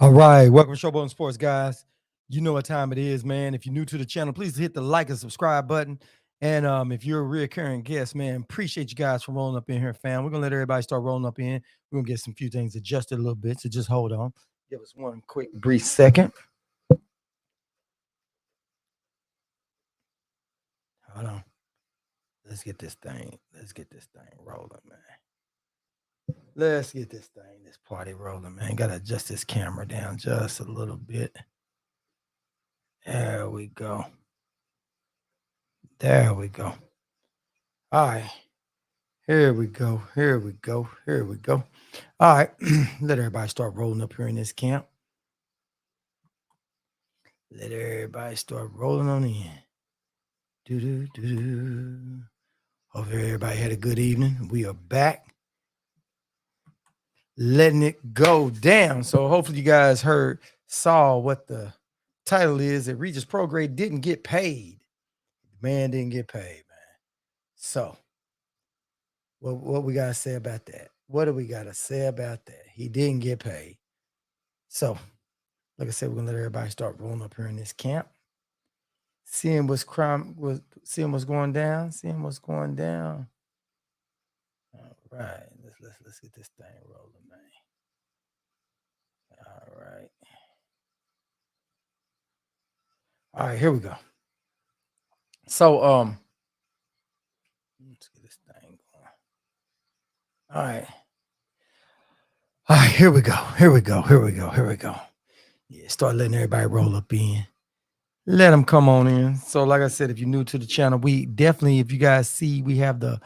All right, welcome to Showboat Sports, guys. You know what time it is, man. If you're new to the channel, please hit the like and subscribe button. And if you're a recurring guest, man, appreciate you guys for rolling up in here, fam. We're gonna let everybody start rolling up in. We're gonna get some few things adjusted a little bit, so just hold on. Give us one quick, brief second. Hold on. Let's get this thing rolling, man. Let's get this party rolling, man. Gotta adjust this camera down just a little bit. There we go. There we go. All right. Here we go. Here we go. Here we go. All right. Let everybody start rolling up here in this camp. Let everybody start rolling on in. Do. Hope everybody had a good evening. We are back. Letting it go down. So hopefully you guys saw what the title is. That Regis Prograis didn't get paid. The man didn't get paid, man. So what we got to say about that? What do we got to say about that? He didn't get paid. So, like I said, we're going to let everybody start rolling up here in this camp. Seeing what's going down. Seeing what's going down. All right. Let's get this thing rolling, man. All right. All right, here we go. So, let's get this thing going. All right. All right, here we go. Here we go. Here we go. Here we go. Yeah, start letting everybody roll up in. Let them come on in. So, like I said, if you're new to the channel, we definitely, if you guys see, we have the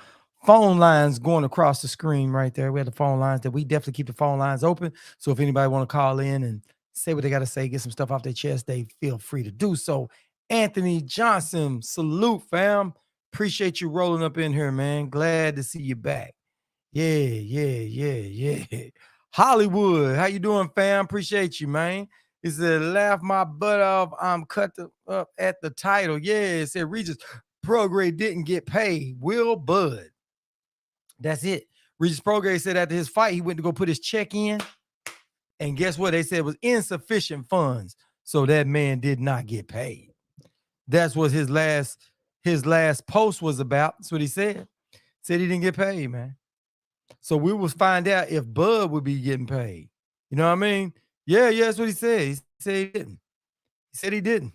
phone lines going across the screen right there. We have the phone lines that we definitely keep the phone lines open. So if anybody want to call in and say what they got to say, get some stuff off their chest, they feel free to do so. Anthony Johnson, salute, fam. Appreciate you rolling up in here, man. Glad to see you back. Yeah. Hollywood, how you doing, fam? Appreciate you, man. He said, laugh my butt off. I'm cut up at the title. Yeah, it said Regis Prograis didn't get paid. Will Bud. That's it. Regis Prograis said after his fight, he went to go put his check in. And guess what? They said it was insufficient funds. So that man did not get paid. That's what his last post was about. That's what he said. Said he didn't get paid, man. So we will find out if Bud would be getting paid. You know what I mean? Yeah, that's what he said. He said he didn't. He said he didn't.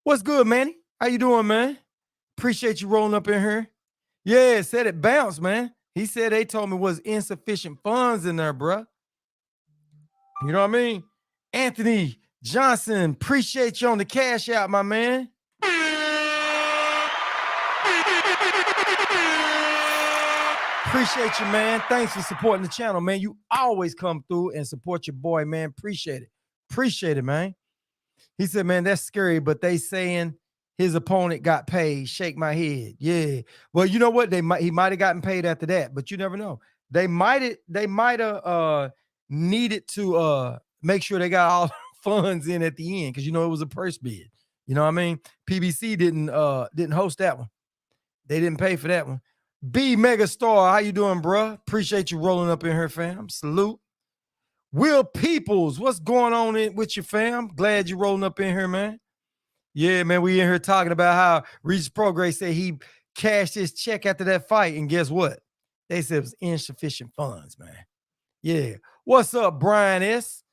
What's good, Manny? How you doing, man? Appreciate you rolling up in here. Yeah, said it bounced, man. He said they told me it was insufficient funds in there, bruh. You know what I mean? Anthony Johnson, appreciate you on the cash out, my man. Appreciate you, man. Thanks for supporting the channel, man. You always come through and support your boy, man. Appreciate it. Appreciate it, man. He said, man, that's scary, but they saying his opponent got paid. Shake my head. Yeah. Well, you know what? He might have gotten paid after that, but you never know. They might have needed to make sure they got all the funds in at the end, because you know it was a purse bid. You know what I mean? PBC didn't host that one. They didn't pay for that one. B Megastar, how you doing, bro? Appreciate you rolling up in here, fam. Salute. Will Peoples, what's going on with you, fam? Glad you rolling up in here, man. Yeah, man, we in here talking about how Regis Prograis said he cashed his check after that fight, and guess what? They said it was insufficient funds, man. Yeah. What's up, Brian S?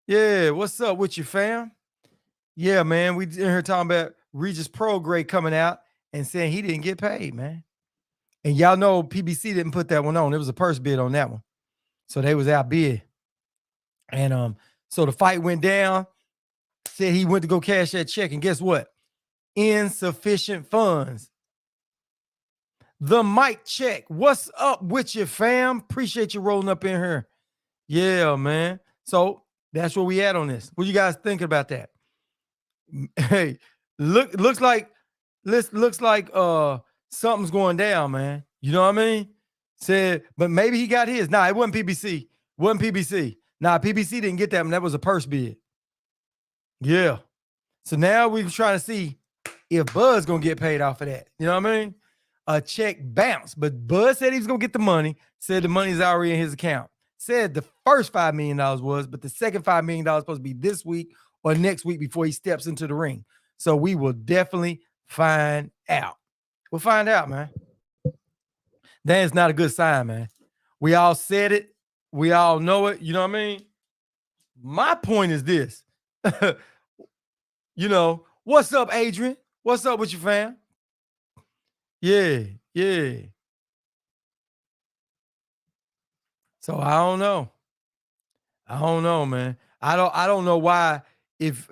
Yeah, what's up with you, fam? Yeah, man, we in here talking about Regis Prograis coming out and saying he didn't get paid, man. And y'all know PBC didn't put that one on. It was a purse bid on that one. So they was outbid. And so the fight went down. Said he went to go cash that check. And guess what? Insufficient funds. The mic check. What's up with you, fam? Appreciate you rolling up in here. Yeah, man. So that's where we at on this. What you guys thinking about that? Hey, looks like something's going down, man. You know what I mean? Said, but maybe he got his. Nah, it wasn't PBC. Wasn't PBC. Nah, PBC didn't get that one. That was a purse bid. Yeah. So now we're trying to see if Bud's gonna get paid off of that. You know what I mean? A check bounced, but Bud said he was gonna get the money. Said the money's already in his account. said the first $5 million was, but the second $5 million supposed to be this week or next week before he steps into the ring. So we will definitely find out. We'll find out, man. That is not a good sign, man. We all said it. We all know it. You know what I mean? My point is this. What's up, Adrian? What's up with you, fam? Yeah, yeah. So I don't know. I don't know, man. I don't know why if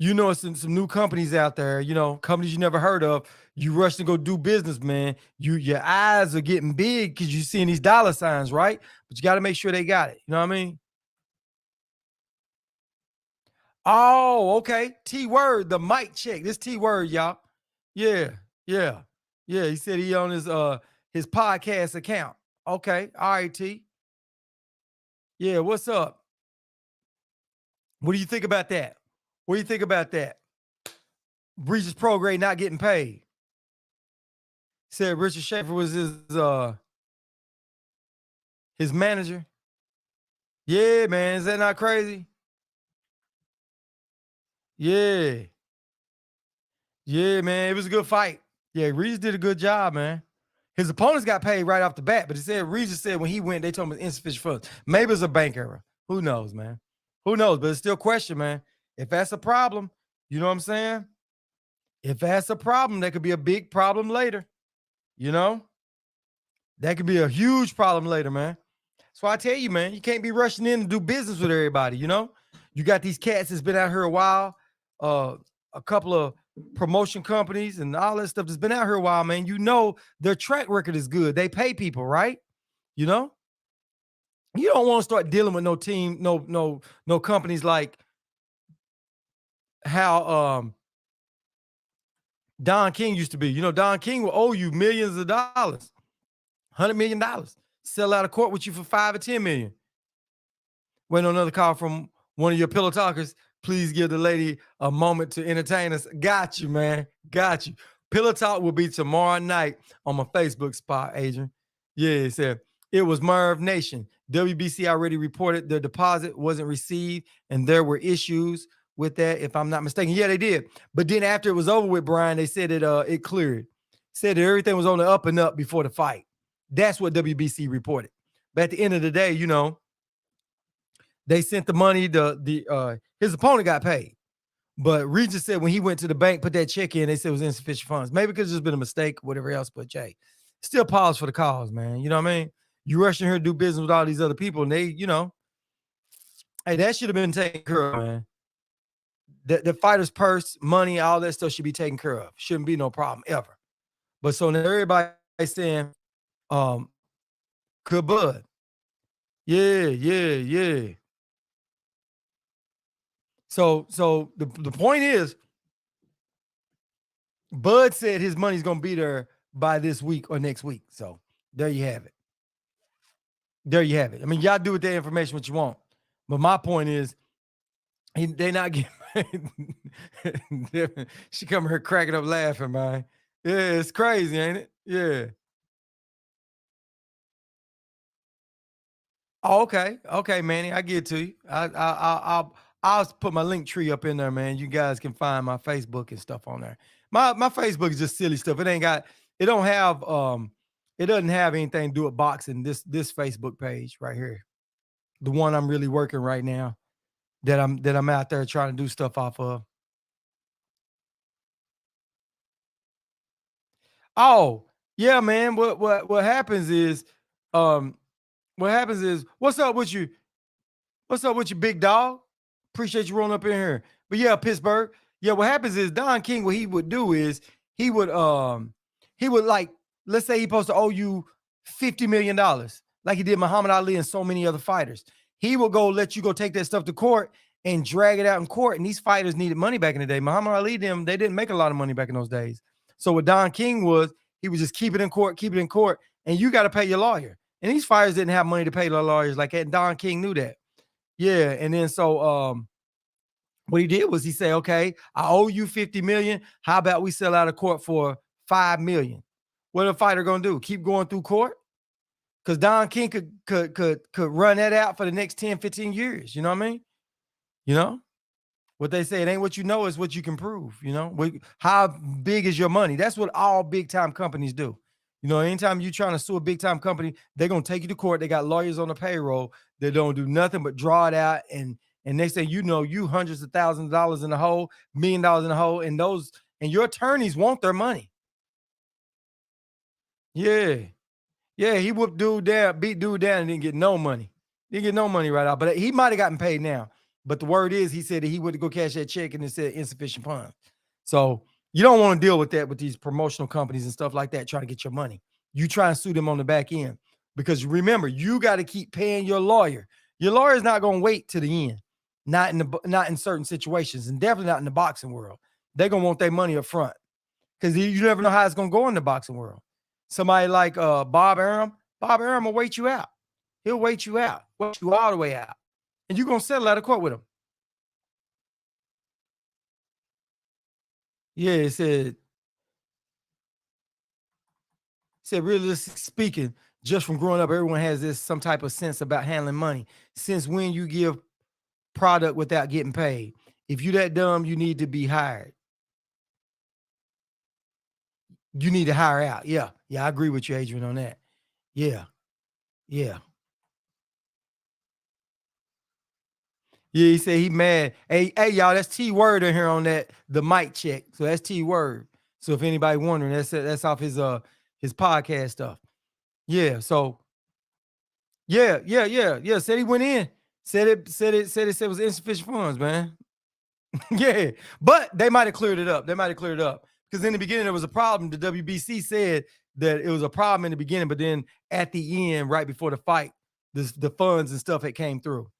some new companies out there, companies you never heard of, you rush to go do business, man. Your eyes are getting big because you're seeing these dollar signs, right? But you got to make sure they got it. You know what I mean? Oh, okay. T word, the mic check. This T word, y'all. Yeah, yeah, yeah. He said he on his podcast account. Okay, all right, T. Yeah, what's up? What do you think about that? What do you think about that? Regis Prograis not getting paid. Said Richard Schaefer was his manager. Yeah, man. Is that not crazy? Yeah. Yeah, man. It was a good fight. Yeah, Regis did a good job, man. His opponents got paid right off the bat, but he said Regis said when he went, they told him it's insufficient funds. Maybe it's a bank error. Who knows, man? Who knows? But it's still a question, man. If that's a problem, you know what I'm saying? If that's a problem, that could be a big problem later. You know? That could be a huge problem later, man. So I tell you, man, you can't be rushing in to do business with everybody, you know? You got these cats that's been out here a while, a couple of promotion companies and all that stuff that's been out here a while, man. You know their track record is good. They pay people, right? You know? You don't want to start dealing with no team, no companies like how Don King used to be. You know, Don King will owe you millions of dollars, $100 million. Sell out of court with you for 5 or 10 million. Waiting on another call from one of your pillow talkers. Please give the lady a moment to entertain us. Got you, man. Got you. Pillow talk will be tomorrow night on my Facebook spot, Adrian. Yeah, it said it was Merv Nation. WBC already reported their deposit wasn't received, and there were issues with that, if I'm not mistaken. Yeah, they did. But then after it was over with, Brian, they said it cleared. Said that everything was on the up and up before the fight. That's what WBC reported. But at the end of the day, they sent the money. His opponent got paid, but Regis said when he went to the bank, put that check in, they said it was insufficient funds. Maybe because there's been a mistake, or whatever else. But Jay, still pause for the cause, man. You know what I mean? You rushing here to do business with all these other people, and they, hey, that should have been taken care of, man. The fighter's purse, money, all that stuff should be taken care of. Shouldn't be no problem ever. But so now everybody saying, good bud. Yeah, yeah, yeah. So the point is, Bud said his money's gonna be there by this week or next week. So there you have it. There you have it. I mean, y'all do with that information what you want. But my point is, they not getting she come here cracking up laughing, man. Yeah, it's crazy, ain't it? Yeah. Oh, okay. Okay, Manny, I get to you. I'll put my link tree up in there, man. You guys can find my Facebook and stuff on there. My Facebook is just silly stuff. It don't have it doesn't have anything to do with boxing. This Facebook page right here. The one I'm really working right now that I'm out there trying to do stuff off of. Oh, yeah, man. What happens is um what's up with you? What's up with you, big dog? Appreciate you rolling up in here. But yeah, Pittsburgh. Yeah, what happens is Don King, what he would do is he would like, let's say he supposed to owe you $50 million, like he did Muhammad Ali and so many other fighters. He will go let you go take that stuff to court and drag it out in court. And these fighters needed money back in the day. Muhammad Ali, they didn't make a lot of money back in those days. So what Don King was, he would just keep it in court, and you got to pay your lawyer. And these fighters didn't have money to pay their lawyers like that. And Don King knew that. Yeah, and then so what he did was he said, "Okay, I owe you 50 million. How about we sell out of court for 5 million?" What a fighter gonna do? Keep going through court? Because Don King could run that out for the next 10, 15 years. You know what I mean? You know? What they say, it ain't what you know, it's what you can prove. You know, how big is your money? That's what all big time companies do. You know, anytime you're trying to sue a big time company, they're gonna take you to court. They got lawyers on the payroll that don't do nothing but draw it out, and next thing you know, you hundreds of thousands of dollars in the hole, $1 million in the hole, and your attorneys want their money. Yeah, yeah, he whooped dude down, beat dude down, and didn't get no money. Didn't get no money right out, but he might have gotten paid now. But the word is, he said that he would go cash that check, and it said insufficient funds. So you don't want to deal with that with these promotional companies and stuff like that, trying to get your money. You try and sue them on the back end, because remember, you got to keep paying your lawyer. Your lawyer's not going to wait to the end, not in certain situations, and definitely not in the boxing world. They're going to want their money up front, because you never know how it's going to go in the boxing world. Somebody like Bob Arum will wait you out. He'll wait you out, wait you all the way out, and you're going to settle out of court with him. Yeah, it said realistically speaking, just from growing up, everyone has this some type of sense about handling money. Since when you give product without getting paid? If you that dumb, you need to be hired. You need to hire out. Yeah, I agree with you, Adrian, on that. Yeah, yeah. Yeah, he said he mad. Hey, y'all, that's T Word in here on that the mic check. So that's T Word. So if anybody wondering, that's off his podcast stuff. Yeah. So yeah. Said he went in. Said it was insufficient funds, man. Yeah, but they might have cleared it up. Because in the beginning there was a problem. The WBC said that it was a problem in the beginning, but then at the end, right before the fight, the funds and stuff had came through.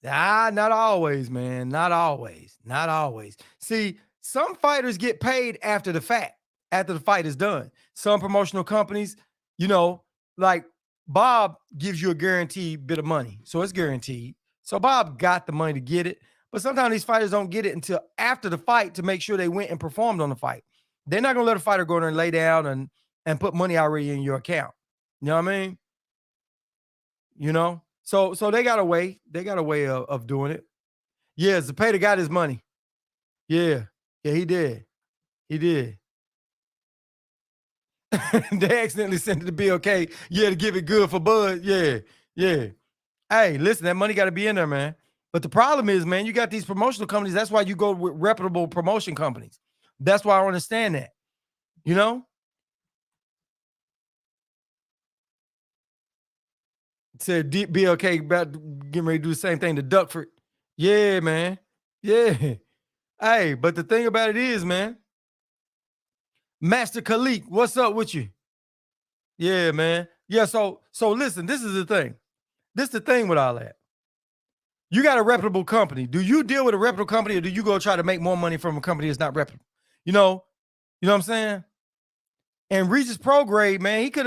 Not always, man. Not always. Not always. See, some fighters get paid after the fact, after the fight is done. Some promotional companies, you know, like Bob gives you a guaranteed bit of money. So it's guaranteed. So Bob got the money to get it. But sometimes these fighters don't get it until after the fight to make sure they went and performed on the fight. They're not gonna let a fighter go there and lay down and put money already in your account. You know what I mean? You know? So they got a way. They got a way of doing it. Yeah, Zepeda got his money. Yeah. Yeah, he did. He did. They accidentally sent it to BLK. Yeah, to give it good for Bud. Yeah. Yeah. Hey, listen, that money got to be in there, man. But the problem is, man, you got these promotional companies. That's why you go with reputable promotion companies. That's why I understand that. You know? Said BLK about getting ready to do the same thing to Duckford. Yeah, man. Yeah. Hey, but the thing about it is, man, Master Khalik, what's up with you? Yeah, man. Yeah, so listen, this is the thing. This is the thing with all that. You got a reputable company. Do you deal with a reputable company, or do you go try to make more money from a company that's not reputable? You know what I'm saying? And Regis Prograis, man, he could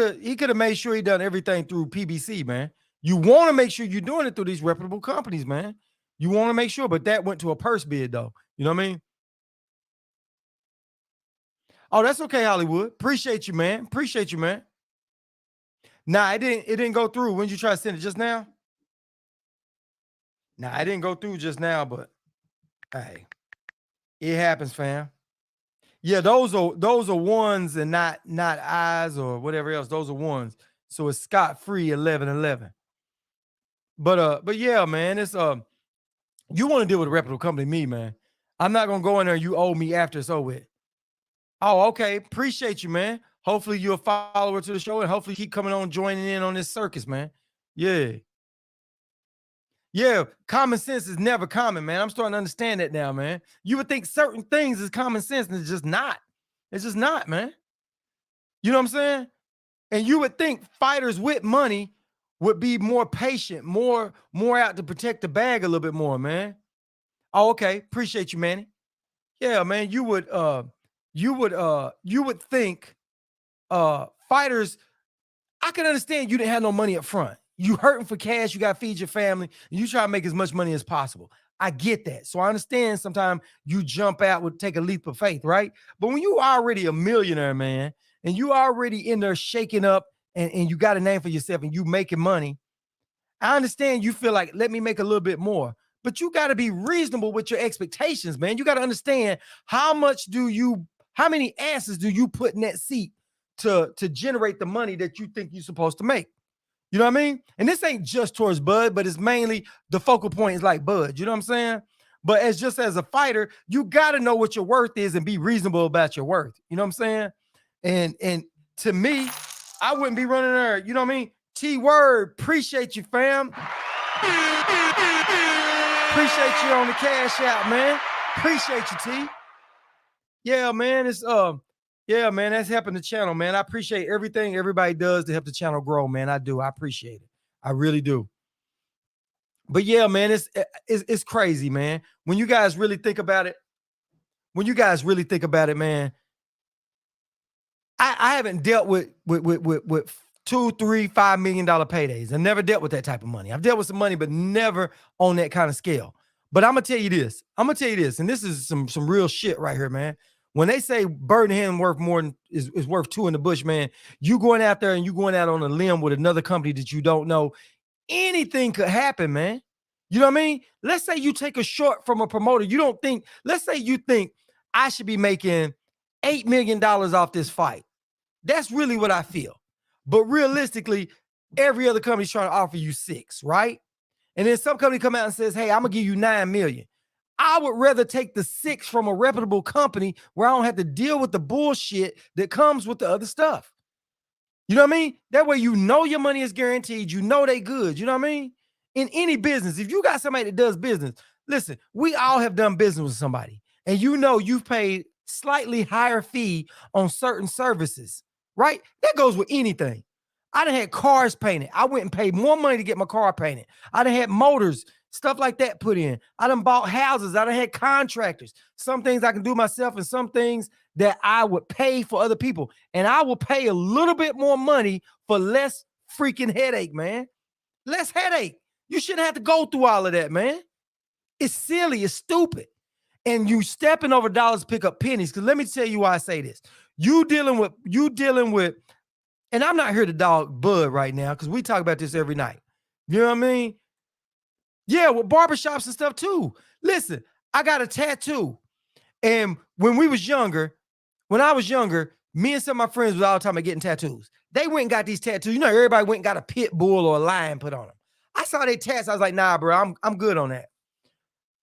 have made sure he done everything through PBC, man. You want to make sure you're doing it through these reputable companies, man. You want to make sure, but that went to a purse bid, though. You know what I mean? Oh, that's okay, Hollywood. Appreciate you, man. Appreciate you, man. Nah, it didn't go through. When did you try to send it just now? Nah, it didn't go through just now, but hey, it happens, fam. Yeah, those are ones and not eyes or whatever else. Those are ones. So it's scot free 11-11. But yeah, man, it's you want to deal with a reputable company, me, man. I'm not gonna go in there. You owe me after it's over with. Oh, okay. Appreciate you, man. Hopefully you're a follower to the show, and hopefully keep coming on, joining in on this circus, man. Yeah. Yeah. Common sense is never common, man. I'm starting to understand that now, man. You would think certain things is common sense, and it's just not. It's just not, man. You know what I'm saying? And you would think fighters with money would be more patient, more out to protect the bag a little bit more, man. Oh, okay. Appreciate you, Manny. Yeah, man. You would think fighters, I can understand you didn't have no money up front. You hurting for cash, you gotta feed your family, and you try to make as much money as possible. I get that. So I understand sometimes you jump out with take a leap of faith, right? But when you already a millionaire, man, and you already in there shaking up and you got a name for yourself and you making money, I understand you feel like, let me make a little bit more. But you got to be reasonable with your expectations, man. You got to understand how many asses do you put in that seat to generate the money that you think you're supposed to make? You know what I mean? And this ain't just towards Bud, but it's mainly the focal point is like Bud. You know what I'm saying? But as a fighter, you got to know what your worth is and be reasonable about your worth. You know what I'm saying? And to me, I wouldn't be running there. You know what I mean? T Word, appreciate you, fam. Appreciate you on the cash out, man. Appreciate you, T. Yeah, man. Yeah, man. That's helping the channel, man. I appreciate everything everybody does to help the channel grow, man. I do. I appreciate it. I really do. But yeah, man, it's crazy, man. When you guys really think about it, man, I haven't dealt with $2, $3, $5 million paydays. I never dealt with that type of money. I've dealt with some money, but never on that kind of scale. But I'm gonna tell you this. And this is some real shit right here, man. When they say bird in the hand worth more than is worth two in the bush, man, you going out there and you going out on a limb with another company that you don't know, anything could happen, man. You know what I mean? Let's say you take a short from a promoter. Let's say you think I should be making $8 million off this fight. That's really what I feel. But realistically, every other company's trying to offer you 6, right? And then some company come out and says, hey, I'm gonna give you 9 million. I would rather take the 6 from a reputable company where I don't have to deal with the bullshit that comes with the other stuff. You know what I mean? That way, you know your money is guaranteed. You know they good. You know what I mean? In any business, if you got somebody that does business, listen, we all have done business with somebody, and you know you've paid slightly higher fee on certain services, right? That goes with anything. I done had cars painted. I went and paid more money to get my car painted. I done had motors, stuff like that put in. I done bought houses. I done had contractors. Some things I can do myself and some things that I would pay for other people. And I will pay a little bit more money for less freaking headache, man. Less headache. You shouldn't have to go through all of that, man. It's silly. It's stupid. And you stepping over dollars to pick up pennies. Because let me tell you why I say this. You dealing with, and I'm not here to dog Bud right now because we talk about this every night. You know what I mean? Yeah, with barbershops and stuff too. Listen, I got a tattoo. And when I was younger, me and some of my friends was all talking about getting tattoos. They went and got these tattoos. You know, everybody went and got a pit bull or a lion put on them. I saw their tats. I was like, nah, bro, I'm good on that.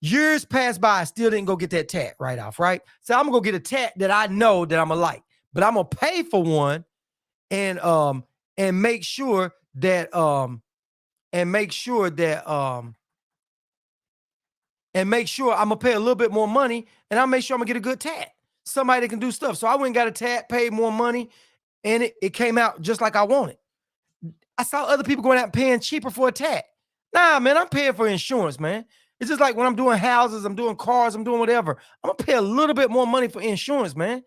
Years passed by, I still didn't go get that tat right off, right? So I'm gonna go get a tat that I know that I'm gonna like, but I'm gonna pay for one and make sure that I'm gonna pay a little bit more money and I'll make sure I'm gonna get a good tat. Somebody that can do stuff. So I went and got a tat, paid more money, and it came out just like I wanted. I saw other people going out and paying cheaper for a tat. Nah, man, I'm paying for insurance, man. It's just like when I'm doing houses, I'm doing cars, I'm doing whatever. I'm gonna pay a little bit more money for insurance, man.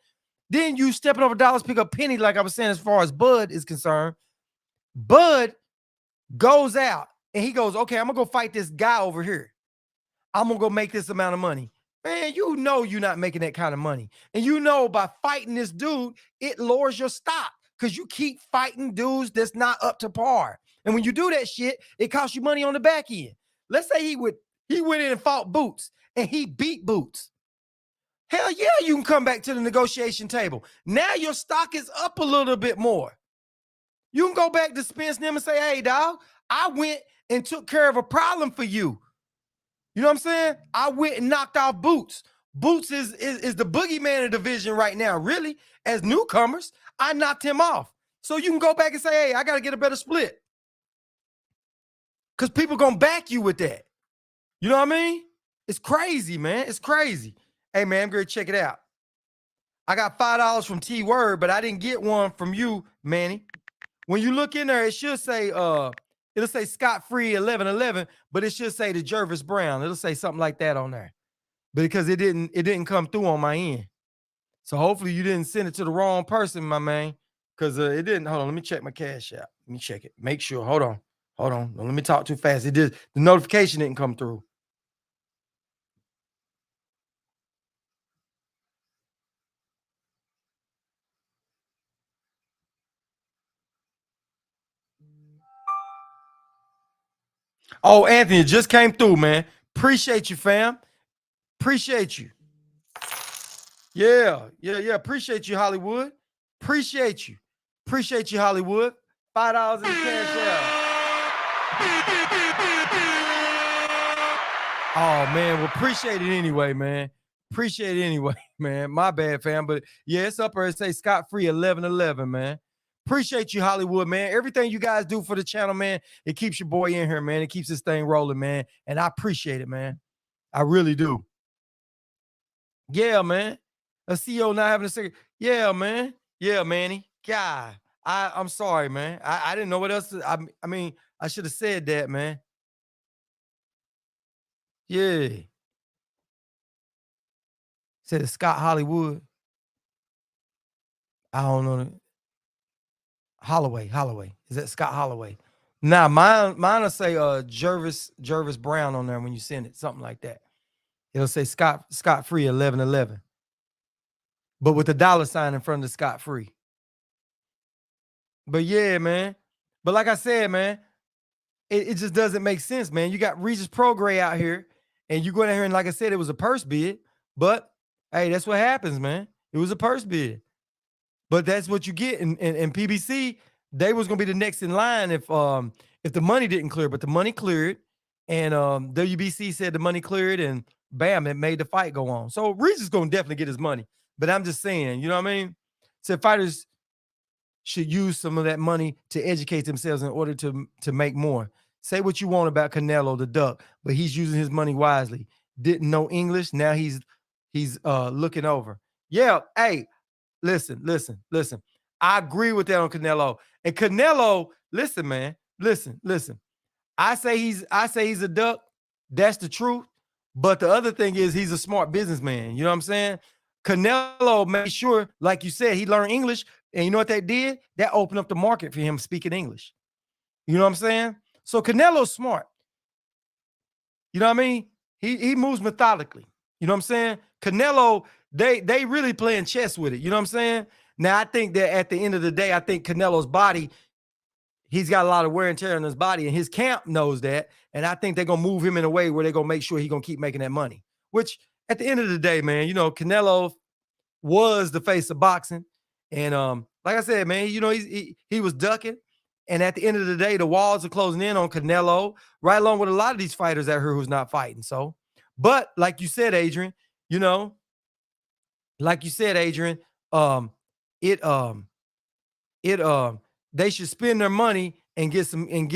Then you stepping over dollars, pick up penny, like I was saying, as far as Bud is concerned. Bud goes out and he goes, okay, I'm gonna go fight this guy over here. I'm gonna go make this amount of money. Man, you know you're not making that kind of money. And you know by fighting this dude, it lowers your stock because you keep fighting dudes that's not up to par. And when you do that shit, it costs you money on the back end. Let's say he went in and fought Boots and he beat Boots. Hell yeah, you can come back to the negotiation table. Now your stock is up a little bit more. You can go back to Spence and them and say, hey, dog, I went and took care of a problem for you. You know what I'm saying? I went and knocked off Boots. Boots is the boogeyman of the division right now, really. As newcomers, I knocked him off. So you can go back and say, hey, I got to get a better split. Because people going to back you with that. You know what I mean? It's crazy, man. It's crazy. Hey, man, I'm going to check it out. I got $5 from T-Word, but I didn't get one from you, Manny. When you look in there, it should say, it'll say scot-free 1111, but it should say the Jervis Brown. It'll say something like that on there. Because it didn't come through on my end. So hopefully you didn't send it to the wrong person, my man. Because it didn't. Hold on, let me check my cash out. Let me check it. Make sure. Hold on. Don't let me talk too fast. The notification didn't come through. Oh, Anthony, it just came through, man. Appreciate you, fam. Appreciate you. Yeah. Appreciate you, Hollywood. Appreciate you. Appreciate you, Hollywood. $5 in the cash out. Oh, man. Well, appreciate it anyway, man. Appreciate it anyway, man. My bad, fam. But yeah, it's up there. It say Scott Free 1111, man. Appreciate you, Hollywood, man. Everything you guys do for the channel, man, it keeps your boy in here, man. It keeps this thing rolling, man. And I appreciate it, man. I really do. Yeah, man. A CEO not having a secret. Yeah, man. Yeah, Manny. God, I'm sorry, man. I didn't know what else. I mean, I should have said that, man. Yeah. Said it's Scott Hollywood. I don't know. Holloway. Is that Scott Holloway? Nah, mine will say Jervis Brown on there when you send it, something like that. It'll say Scott Free 1111. But with the $sign in front of the Scott Free. But yeah, man. But like I said, man, it just doesn't make sense, man. You got Regis Prograis out here, and you go in here and, like I said, it was a purse bid. But hey, that's what happens, man. It was a purse bid. But that's what you get. And PBC, they was gonna be the next in line if the money didn't clear, but the money cleared, and WBC said the money cleared, and bam, it made the fight go on. So Regis gonna definitely get his money. But I'm just saying, you know what I mean? So fighters should use some of that money to educate themselves in order to make more. Say what you want about Canelo, the duck, but he's using his money wisely. Didn't know English, now he's looking over. Yeah, hey, listen. I agree with that on Canelo. And Canelo, listen, man, listen. I say he's a duck. That's the truth. But the other thing is he's a smart businessman. You know what I'm saying? Canelo made sure, like you said, he learned English. And you know what that did? That opened up the market for him speaking English. You know what I'm saying? So Canelo's smart. You know what I mean? He moves methodically. You know what I'm saying? Canelo, they really playing chess with it. You know what I'm saying? Now, I think that at the end of the day, I think Canelo's body, he's got a lot of wear and tear on his body, and his camp knows that. And I think they're going to move him in a way where they're going to make sure he's going to keep making that money. Which, at the end of the day, man, you know, Canelo was the face of boxing. And like I said, man, you know, he was ducking. And at the end of the day, the walls are closing in on Canelo, right along with a lot of these fighters out here who's not fighting. So, but like you said, Adrian, you know, like you said, Adrian, it they should spend their money and get some and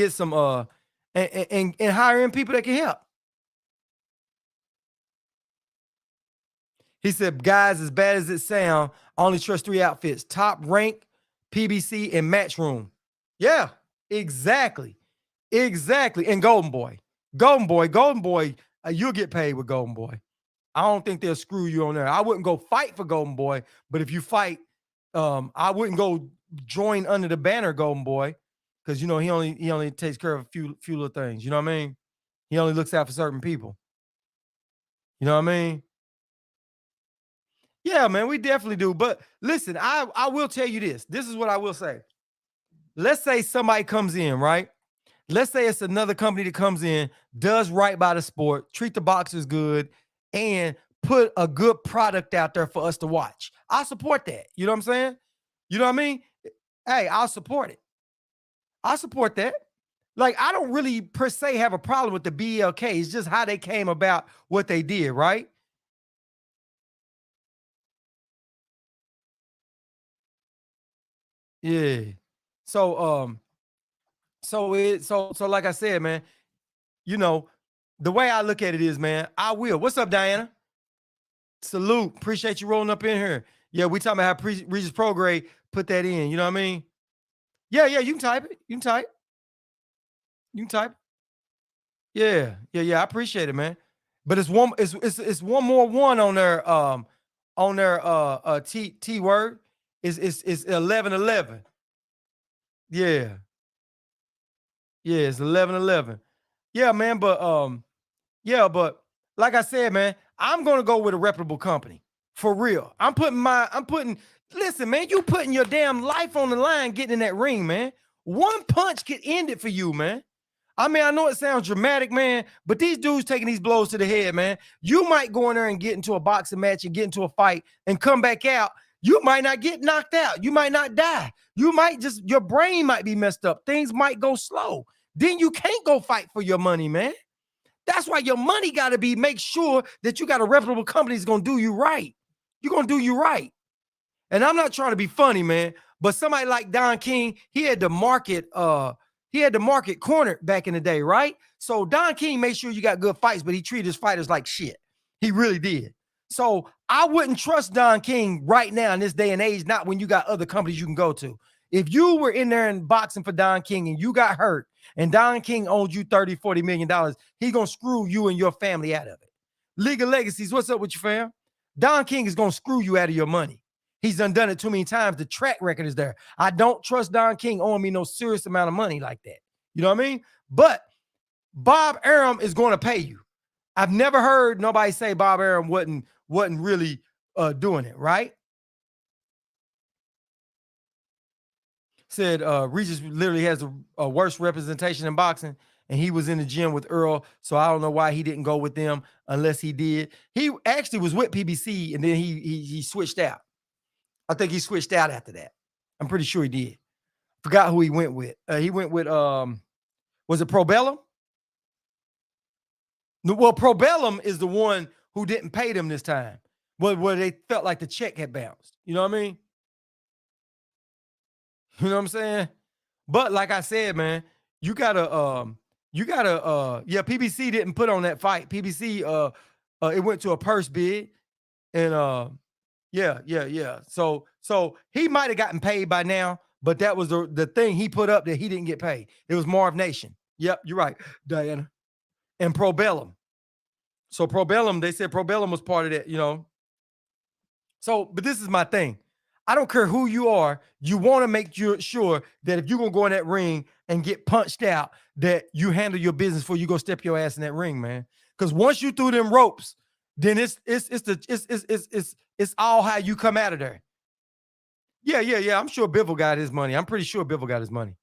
hire in people that can help. He said, guys, as bad as it sounds, I only trust 3 outfits: Top Rank, PBC, and Matchroom. Yeah, exactly. And Golden Boy. You'll get paid with Golden Boy. I don't think they'll screw you on there. I wouldn't go fight for Golden Boy, but if you fight, I wouldn't go join under the banner Golden Boy, because you know he only takes care of a few little things. You know what I mean? He only looks out for certain people. You know what I mean? Yeah, man, we definitely do. But listen, I will tell you this. This is what I will say. Let's say somebody comes in, right? Let's say it's another company that comes in, does right by the sport, treat the boxers good, and put a good product out there for us to watch. I support that. You know what I'm saying? You know what I mean? Hey, I'll support it. I support that. Like, I don't really per se have a problem with the BLK. It's just how they came about what they did, right? Yeah. So so like I said, man, you know, the way I look at it is, man, I will. What's up, Diana? Salute. Appreciate you rolling up in here. Yeah, we talking about how Regis Prograis put that in. You know what I mean? Yeah, you can type it. You can type. You can type. Yeah. I appreciate it, man. But it's one more one on their T word. It's 1111. Yeah. Yeah, it's 1111. Yeah, man, but like I said, man, I'm gonna go with a reputable company. For real. Listen, man, you putting your damn life on the line getting in that ring, man. One punch could end it for you, man. I mean, I know it sounds dramatic, man, but these dudes taking these blows to the head, man. You might go in there and get into a boxing match and get into a fight and come back out. You might not get knocked out. You might not die. You might just, your brain might be messed up. Things might go slow. Then you can't go fight for your money, man. That's why your money got to be, make sure that you got a reputable company that's going to do you right. You're going to do you right. And I'm not trying to be funny, man, but somebody like Don King, he had the market cornered back in the day, right? So Don King made sure you got good fights, but he treated his fighters like shit. He really did. So I wouldn't trust Don King right now in this day and age, not when you got other companies you can go to. If you were in there and boxing for Don King and you got hurt and Don King owed you $30-40 million, he gonna screw you and your family out of it. League of Legacies, what's up with you, fam? Don King is gonna screw you out of your money. He's done it too many times. The track record is there. I don't trust Don King owing me no serious amount of money like that. You know what I mean? But Bob Arum is going to pay you. I've never heard nobody say Bob Arum wasn't really doing it, right? Said Regis literally has a worse representation in boxing, and he was in the gym with Earl, so I don't know why he didn't go with them unless he did. He actually was with PBC, and then he switched out. I think he switched out after that. I'm pretty sure he did. Forgot who he went with. He went with was it Probellum? Well, Probellum is the one who didn't pay them this time. Where they felt like the check had bounced. You know what I mean? You know what I'm saying? But like I said, man, you gotta PBC didn't put on that fight. PBC it went to a purse bid, and yeah. So he might have gotten paid by now, but that was the thing he put up that he didn't get paid. It was Marv Nation. Yep, you're right, Diana. And Probellum. So Probellum, they said Probellum was part of that, you know. So, but this is my thing. I don't care who you are. You want to make sure that if you're going to go in that ring and get punched out, that you handle your business before you go step your ass in that ring, man. Because once you threw them ropes, then it's all how you come out of there. Yeah. I'm sure Bivol got his money. I'm pretty sure Bivol got his money.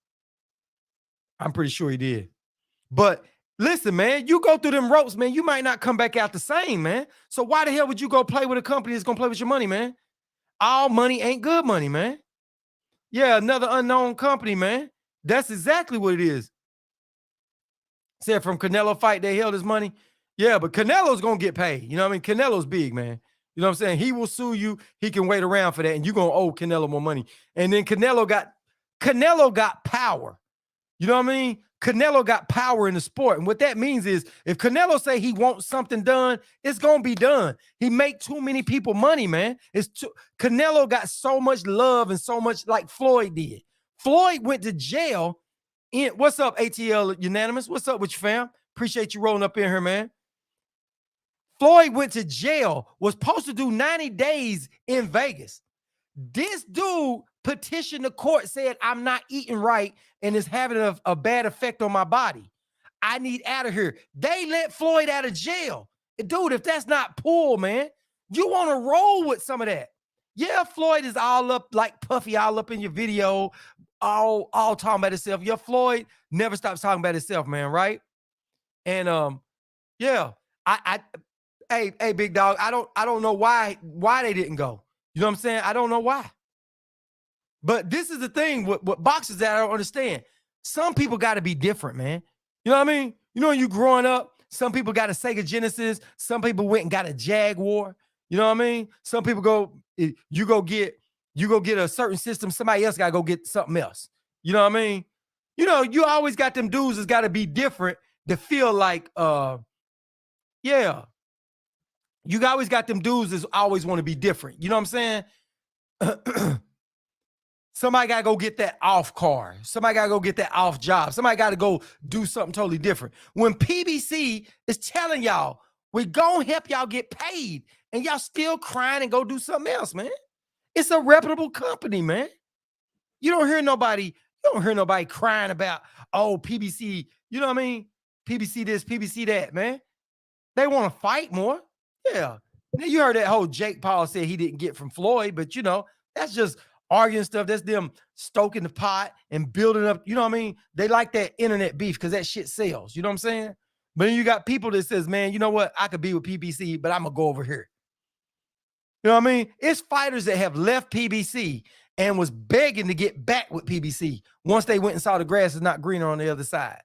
I'm pretty sure he did. But listen, man, you go through them ropes, man, you might not come back out the same, man. So why the hell would you go play with a company that's going to play with your money, man? All money ain't good money, man. Yeah, another unknown company, man. That's exactly what it is. Said from Canelo fight, they held his money. Yeah, but Canelo's going to get paid. You know what I mean? Canelo's big, man. You know what I'm saying? He will sue you. He can wait around for that, and you're going to owe Canelo more money. And then Canelo got power. You know what I mean? Canelo got power in the sport. And what that means is if Canelo say he wants something done, it's going to be done. He make too many people money, man. Canelo got so much love and so much like Floyd did. Floyd went to jail. What's up, ATL Unanimous? What's up with you, fam? Appreciate you rolling up in here, man. Floyd went to jail, was supposed to do 90 days in Vegas. This dude petitioned the court, said, I'm not eating right and it's having a bad effect on my body. I need out of here. They let Floyd out of jail. Dude, if that's not pull, man, you want to roll with some of that. Yeah, Floyd is all up like Puffy, all up in your video, all talking about himself. Yeah, Floyd never stops talking about himself, man, right? And yeah, hey, big dog, I don't know why they didn't go. You know what I'm saying? I don't know why. But this is the thing with boxers that I don't understand. Some people got to be different, man. You know what I mean? You know, you growing up, some people got a Sega Genesis. Some people went and got a Jaguar. You know what I mean? Some people you go get a certain system. Somebody else got to go get something else. You know what I mean? You know, you always got them dudes that's got to be different to feel like, yeah. You always got them dudes that always want to be different. You know what I'm saying? Somebody got to go get that off car. Somebody got to go get that off job. Somebody got to go do something totally different. When PBC is telling y'all, we're going to help y'all get paid, and y'all still crying and go do something else, man. It's a reputable company, man. You don't hear nobody crying about, oh, PBC, you know what I mean? PBC this, PBC that, man. They want to fight more. Yeah. Now you heard that whole Jake Paul said he didn't get from Floyd, but you know, that's just arguing stuff. That's them stoking the pot and building up. You know what I mean? They like that internet beef because that shit sells. You know what I'm saying? But then you got people that says, man, you know what? I could be with PBC, but I'm gonna go over here. You know what I mean? It's fighters that have left PBC and was begging to get back with PBC once they went and saw the grass is not greener on the other side.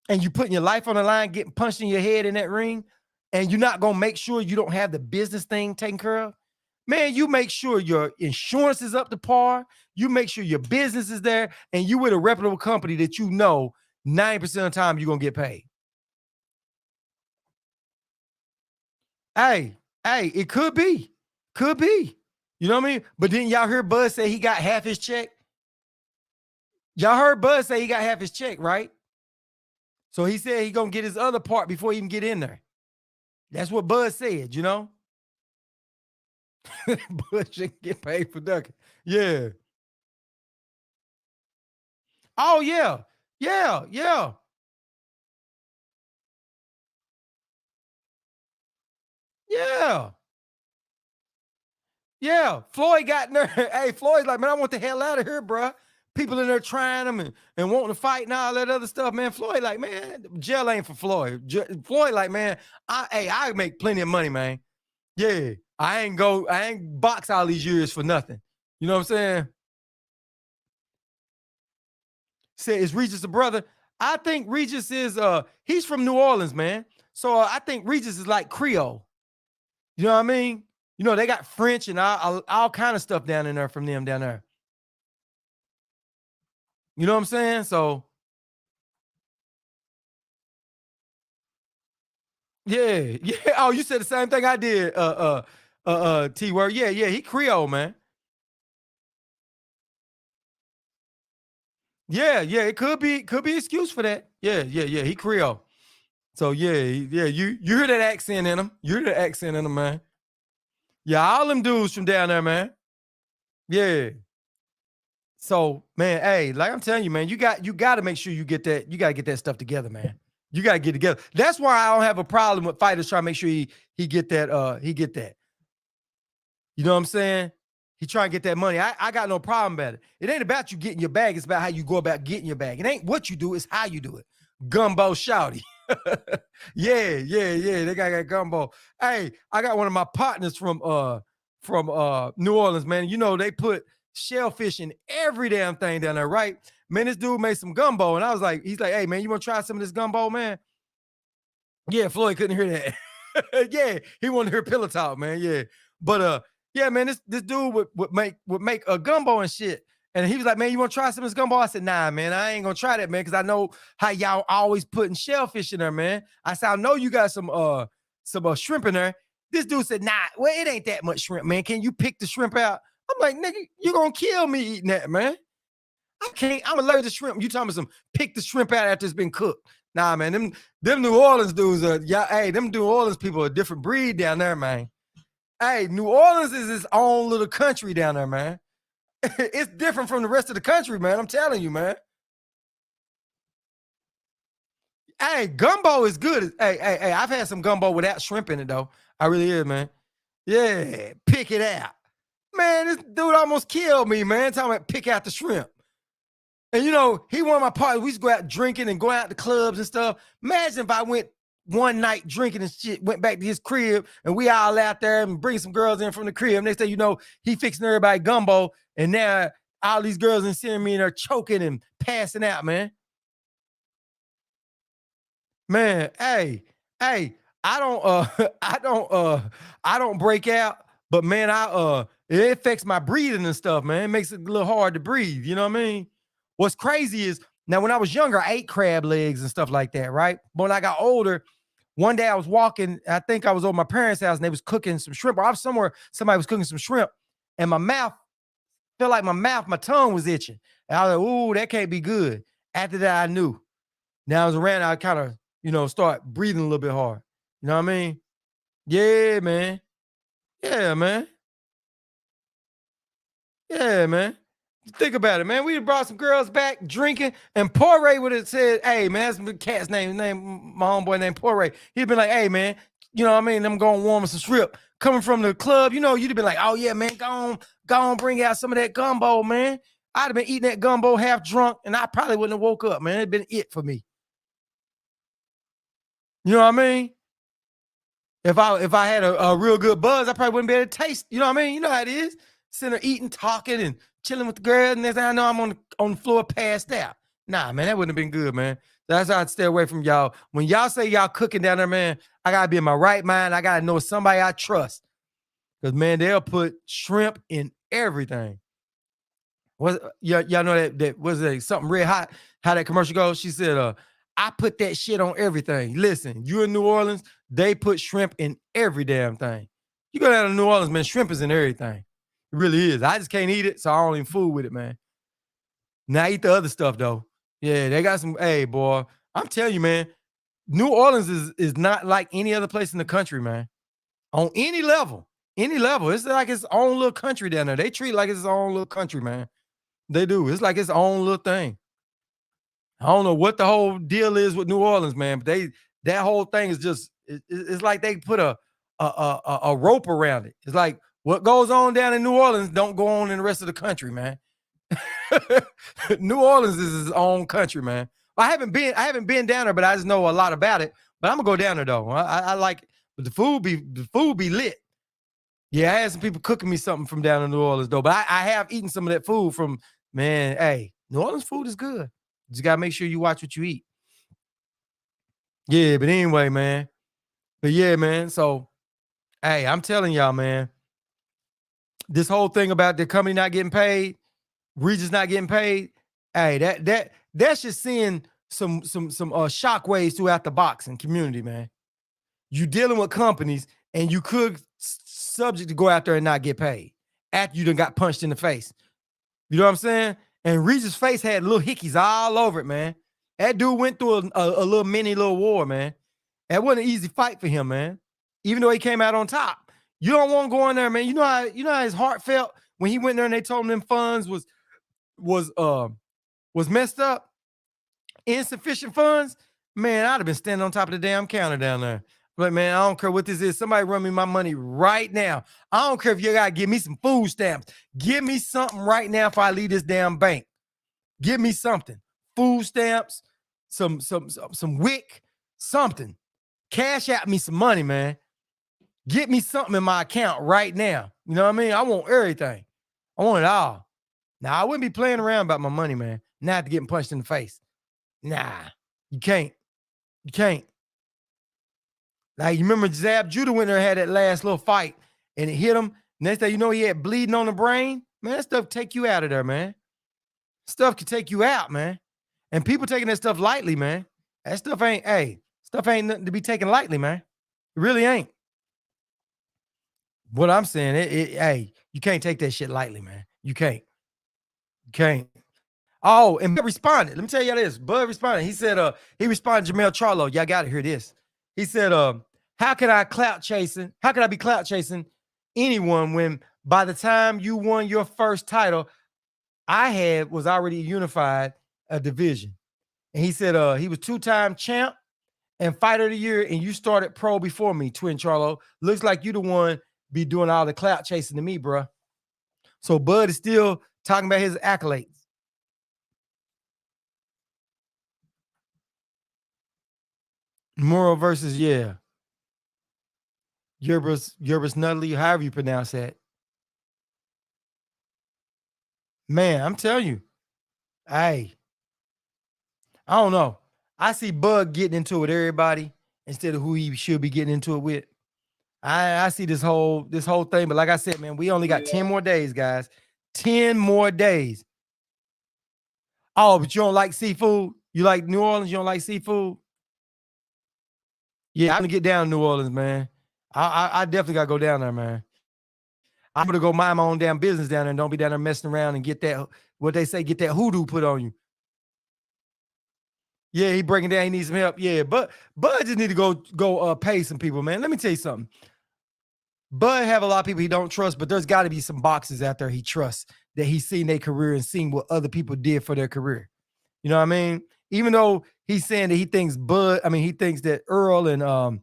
And you putting your life on the line, getting punched in your head in that ring, and you're not gonna make sure you don't have the business thing taken care of. Man, you make sure your insurance is up to par. You make sure your business is there, and you with a reputable company that you know 90% of the time you're gonna get paid. Hey, it could be. Could be. You know what I mean? But didn't y'all hear Buzz say he got half his check? Y'all heard Buzz say he got half his check, right? So he said he gonna get his other part before he even get in there. That's what Buzz said, you know? Buzz should get paid for ducking. Yeah. Oh, yeah. Yeah, yeah. Yeah. Yeah, Floyd got in there. Hey, Floyd's like, man, I want the hell out of here, bro. People in there trying him and wanting to fight and all that other stuff, man. Floyd like, man, jail ain't for Floyd. Floyd like, man, I make plenty of money, man. Yeah, I ain't box all these years for nothing. You know what I'm saying? Say, is Regis a brother? I think Regis is he's from New Orleans, man. So I think Regis is like Creole. You know what I mean? You know, they got French and all kind of stuff down in there from them down there. You know what I'm saying? So yeah, yeah. Oh, you said the same thing I did. T word. Yeah, yeah. He Creole, man. Yeah, yeah. It could be excuse for that. Yeah, yeah, yeah. He Creole. So yeah, yeah. You hear that accent in him? You hear that accent in him, man? Yeah, all them dudes from down there, man. Yeah. So, man, hey, like I'm telling you, man, you got to make sure you get that. You got to get that stuff together, man. You got to get together. That's why I don't have a problem with fighters trying to make sure he get that. He get that. You know what I'm saying? He trying to get that money. I got no problem about it. It ain't about you getting your bag. It's about how you go about getting your bag. It ain't what you do. It's how you do it. Gumbo shouty. Yeah, yeah, yeah. They got gumbo. Hey, I got one of my partners from New Orleans, man. You know, they put shellfish in every damn thing down there, right? Man, this dude made some gumbo, and I was like, he's like, hey man, you want to try some of this gumbo, man? Yeah, Floyd couldn't hear that. Yeah, he wanted to hear pillow talk, man. Yeah. But yeah, man, this dude would make a gumbo and shit. And he was like, man, you want to try some of this gumbo? I said, nah, man, I ain't gonna try that, man, because I know how y'all always putting shellfish in there, man. I said, I know you got some shrimp in there. This dude said, nah, well, it ain't that much shrimp, man. Can you pick the shrimp out? I'm like, nigga, you gonna kill me eating that, man. I can't, I'm allergic to shrimp. You talking about some pick the shrimp out after it's been cooked. Nah, man, them New Orleans dudes are, yeah, hey, them New Orleans people are a different breed down there, man. Hey, New Orleans is its own little country down there, man. It's different from the rest of the country, man. I'm telling you, man. Hey, gumbo is good. Hey, I've had some gumbo without shrimp in it, though. I really is, man. Yeah, pick it out. Man, this dude almost killed me, man. Talking about pick out the shrimp. And you know, he one of my partners. We used to go out drinking and go out to clubs and stuff. Imagine if I went one night drinking and shit, went back to his crib, and we all out there and bring some girls in from the crib. Next thing you know, he fixing everybody gumbo, and now all these girls in seeing me and they're choking and passing out, man. Man, hey, I don't I don't break out, but man, it affects my breathing and stuff, man. It makes it a little hard to breathe, you know what I mean? What's crazy is now when I was younger, I ate crab legs and stuff like that, right? But when I got older, one day I was walking, I think I was over my parents' house and they was cooking some shrimp, or I was somewhere, somebody was cooking some shrimp, and my mouth felt like my tongue was itching. And I was like, ooh, that can't be good. After that, I knew. Now I was around, I kind of, start breathing a little bit hard. You know what I mean? Yeah, man. Yeah, man. Yeah, man. Think about it, man. We brought some girls back drinking, and Poirier would have said, hey, man, that's the cat's name, my homeboy named Poirier. He'd been like, hey, man, you know what I mean, them going warm some shrimp. Coming from the club, you know, you'd have been like, oh yeah, man, go on, bring out some of that gumbo, man. I'd have been eating that gumbo half drunk, and I probably wouldn't have woke up, man. It'd been it for me. You know what I mean? If I had a real good buzz, I probably wouldn't be able to taste. You know what I mean? You know how it is. Sitting there eating, talking, and chilling with the girl, and next thing I know, I'm on the floor passed out. Nah, man, that wouldn't have been good, man. That's why I'd stay away from y'all. When y'all say y'all cooking down there, man, I gotta be in my right mind. I gotta know somebody I trust. Because man, they'll put shrimp in everything. Y'all know that was it something red hot? How that commercial goes? She said, I put that shit on everything. Listen, you in New Orleans, they put shrimp in every damn thing. You go down to New Orleans, man, shrimp is in everything. It really is. I just can't eat it, so I don't even fool with it, man. Now I eat the other stuff though. Yeah, they got some. Hey, boy, I'm telling you, man, New Orleans is not like any other place in the country, man. On any level, it's like its own little country down there. They treat it like it's its own little country, man. They do. It's like its own little thing. I don't know what the whole deal is with New Orleans, man, but that whole thing is just it's like they put a rope around it. It's like what goes on down in New Orleans don't go on in the rest of the country, man. New Orleans is its own country, man. I haven't been down there, but I just know a lot about it. But I'm gonna go down there though. I like it. But the food be lit. Yeah, I had some people cooking me something from down in New Orleans though. But I have eaten some of that food from, man. Hey, New Orleans food is good. Just gotta make sure you watch what you eat. Yeah, but anyway, man. But yeah, man. So hey, I'm telling y'all, man, this whole thing about the company not getting paid, Regis not getting paid. Hey, that's just seeing some shockwaves throughout the boxing community, man. You dealing with companies and you could subject to go out there and not get paid after you done got punched in the face. You know what I'm saying? And Regis' face had little hickeys all over it, man. That dude went through a little war, man. That wasn't an easy fight for him, man. Even though he came out on top. You don't want to go in there, man. You know how his heart felt when he went there and they told him them funds was messed up, insufficient funds. Man, I'd have been standing on top of the damn counter down there. Like, man, I don't care what this is. Somebody run me my money right now. I don't care if you gotta give me some food stamps. Give me something right now if I leave this damn bank. Give me something. Food stamps, some WIC, something. Cash out me some money, man. Get me something in my account right now. You know what I mean? I want everything. I want it all. Now, I wouldn't be playing around about my money, man. Not to getting punched in the face. Nah, you can't. You can't. Like, you remember Zab Judah went there and had that last little fight and it hit him. Next thing you know, he had bleeding on the brain. Man, that stuff take you out of there, man. Stuff can take you out, man. And people taking that stuff lightly, man. That stuff ain't nothing to be taken lightly, man. It really ain't. What I'm saying, hey, you can't take that shit lightly, man. You can't. You can't. Oh, and Bud responded. Let me tell you this. Bud responded. He said, he responded to Jamel Charlo. Y'all gotta hear this. He said, how could I be clout chasing anyone when by the time you won your first title, I was already unified a division. And he said he was 2-time champ and fighter of the year, and you started pro before me, Twin Charlo. Looks like you the one be doing all the clout chasing to me, bro. So Bud is still talking about his accolades. Moral versus, yeah. Yerbus Nutley, however you pronounce that. Man, I'm telling you, hey, I don't know. I see Bud getting into it with everybody instead of who he should be getting into it with. I see this whole thing, but like I said, man, we only got 10 more days, guys. 10 more days. Oh, but you don't like seafood? You like New Orleans? You don't like seafood? Yeah, I'm gonna get down to New Orleans, man. I definitely gotta go down there, man. I'm gonna go mind my own damn business down there and don't be down there messing around and get that, what they say, get that hoodoo put on you. Yeah, he breaking down. He needs some help. Yeah, but Bud just need to go pay some people, man. Let me tell you something. Bud have a lot of people he don't trust, but there's got to be some boxes out there he trusts that he's seen their career and seen what other people did for their career. You know what I mean? Even though he's saying that he thinks he thinks that Earl and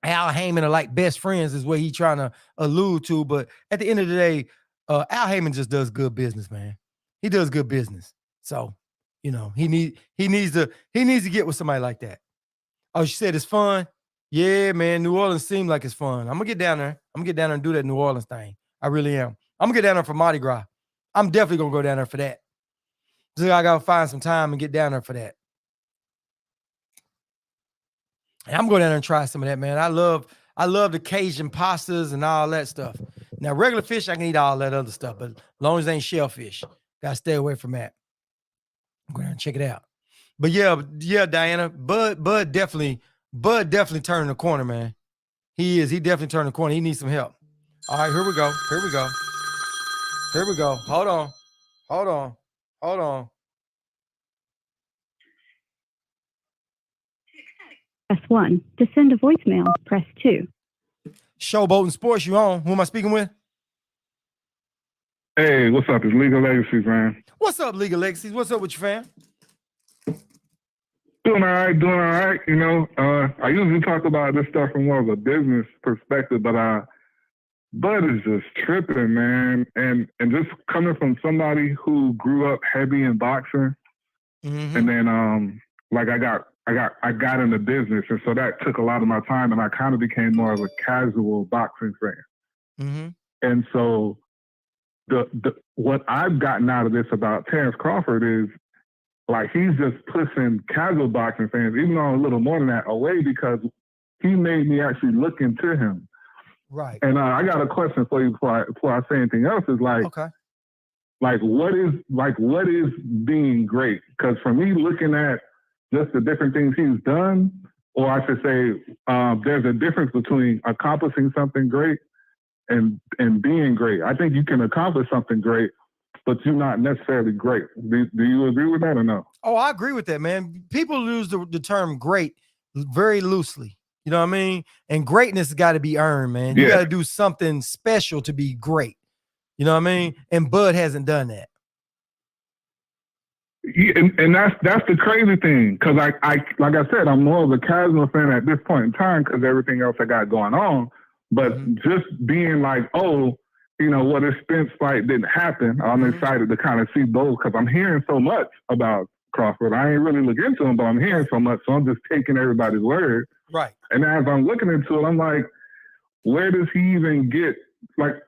Al Heyman are like best friends is what he trying to allude to. But at the end of the day, Al Heyman just does good business, man. He does good business. So, you know, he needs to get with somebody like that. Oh, she said it's fun. Yeah, man. New Orleans seems like it's fun. I'm gonna get down there. I'm gonna get down there and do that New Orleans thing. I really am. I'm gonna get down there for Mardi Gras. I'm definitely gonna go down there for that. So I gotta find some time and get down there for that. And I'm going down there and try some of that, man. I love the Cajun pastas and all that stuff. Now, regular fish, I can eat all that other stuff, but as long as it ain't shellfish, gotta stay away from that. I'm going to check it out. But yeah, Diana, Bud definitely turning the corner, man. He is. He definitely turned the corner. He needs some help. All right, here we go. Hold on. Press 1. To send a voicemail, press 2. Showboat and Sports, you on? Who am I speaking with? Hey, what's up? It's Legal Legacies, man. What's up, Legal Legacies? What's up with you, fam? Doing all right. You know, I usually talk about this stuff from more of a business perspective, but Bud is just tripping, man. And just coming from somebody who grew up heavy in boxing, and then like I got into business, and so that took a lot of my time, and I kind of became more of a casual boxing fan. And so the what I've gotten out of this about Terrence Crawford is, like, he's just pushing casual boxing fans, even though a little more than that, away, because he made me actually look into him. Right. And I got a question for you before I say anything else. Is like, okay, like what is being great? Because for me, looking at just the different things he's done, or I should say, there's a difference between accomplishing something great and being great. I think you can accomplish something great, but you're not necessarily great. Do you agree with that or no? Oh, I agree with that, man. People use the term great very loosely. You know what I mean? And greatness has got to be earned, man. You got to do something special to be great. You know what I mean? And Bud hasn't done that. Yeah, and that's the crazy thing, because I like I said, I'm more of a casual fan at this point in time because everything else I got going on. But just being like, oh, you know, what if Spence fight didn't happen? I'm excited to kind of see both, because I'm hearing so much about Crawford. I ain't really looking into him, but I'm hearing so much, so I'm just taking everybody's word. Right. And as I'm looking into it, I'm like, where does he even get, like,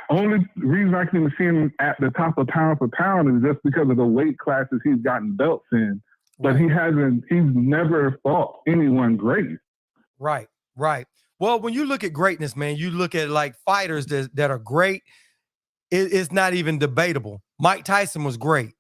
only reason I can even see him at the top of pound for pound is just because of the weight classes he's gotten belts in. But he's never fought anyone great. Right. Well, when you look at greatness, man, you look at like fighters that are great. It's not even debatable. Mike Tyson was great.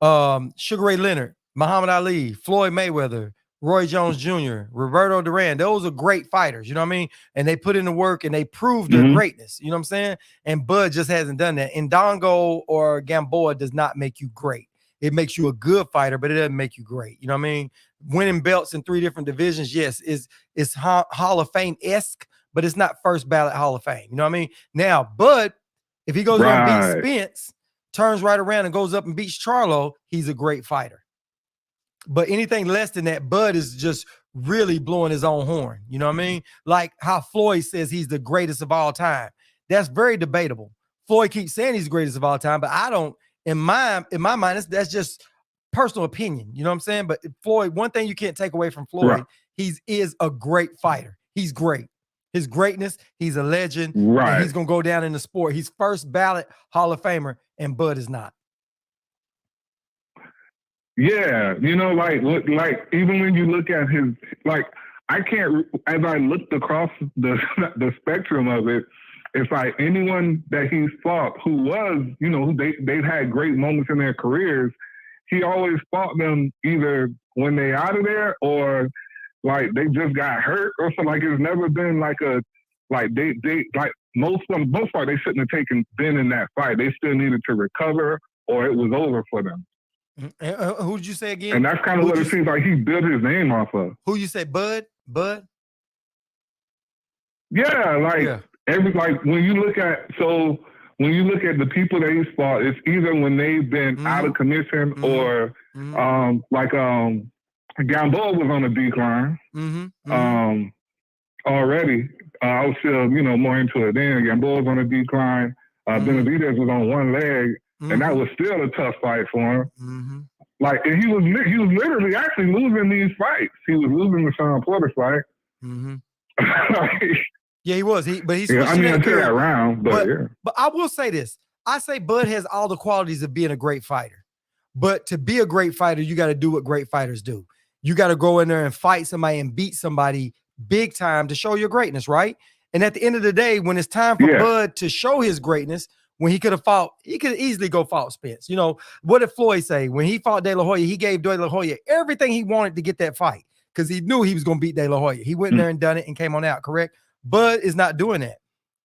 Sugar Ray Leonard, Muhammad Ali, Floyd Mayweather, Roy Jones Jr., Roberto Duran. Those are great fighters, you know what I mean? And they put in the work and they proved their greatness, you know what I'm saying? And Bud just hasn't done that. Indongo or Gamboa does not make you great. It makes you a good fighter, but it doesn't make you great. You know what I mean? Winning belts in 3 different divisions, yes, is Hall of Fame-esque, but it's not first ballot Hall of Fame. You know what I mean? Now, Bud, if he goes on and beats Spence, turns right around and goes up and beats Charlo, he's a great fighter. But anything less than that, Bud is just really blowing his own horn. You know what I mean? Like how Floyd says he's the greatest of all time. That's very debatable. Floyd keeps saying he's the greatest of all time, but I don't, in my mind, that's just personal opinion. You know what I'm saying? But Floyd, one thing you can't take away from Floyd, he is a great fighter. He's great. His greatness, he's a legend. Right. And he's going to go down in the sport. He's first ballot Hall of Famer, and Bud is not. Yeah, you know, like even when you look at his, like, I can't, as I looked across the spectrum of it, it's like anyone that he's fought who was, you know, they've had great moments in their careers, he always fought them either when they out of there or like they just got hurt or something. Like, it's never been like a, like they like most part they shouldn't have been in that fight. They still needed to recover or it was over for them. Who did you say again? And that's kind of what it seems like he built his name off of. Who you say, Bud? Yeah, like when you look at the people that he's fought, it's either when they've been out of commission or like Gamboa was on a decline. already. I was still, more into it then. Gamboa was on a decline. Benavidez was on one leg, and that was still a tough fight for him. Like, and he was literally actually losing these fights. He was losing the Sean Porter fight. Yeah, he was. But he's I mean, until that round, but yeah. But I will say this. I say Bud has all the qualities of being a great fighter. But to be a great fighter, you got to do what great fighters do. You got to go in there and fight somebody and beat somebody big time to show your greatness, right? And at the end of the day, when it's time for Bud to show his greatness, when he could have fought, he could easily go fought Spence. What did Floyd say? When he fought De La Hoya, he gave De La Hoya everything he wanted to get that fight because he knew he was going to beat De La Hoya. He went there and done it and came on out, correct? Bud is not doing that.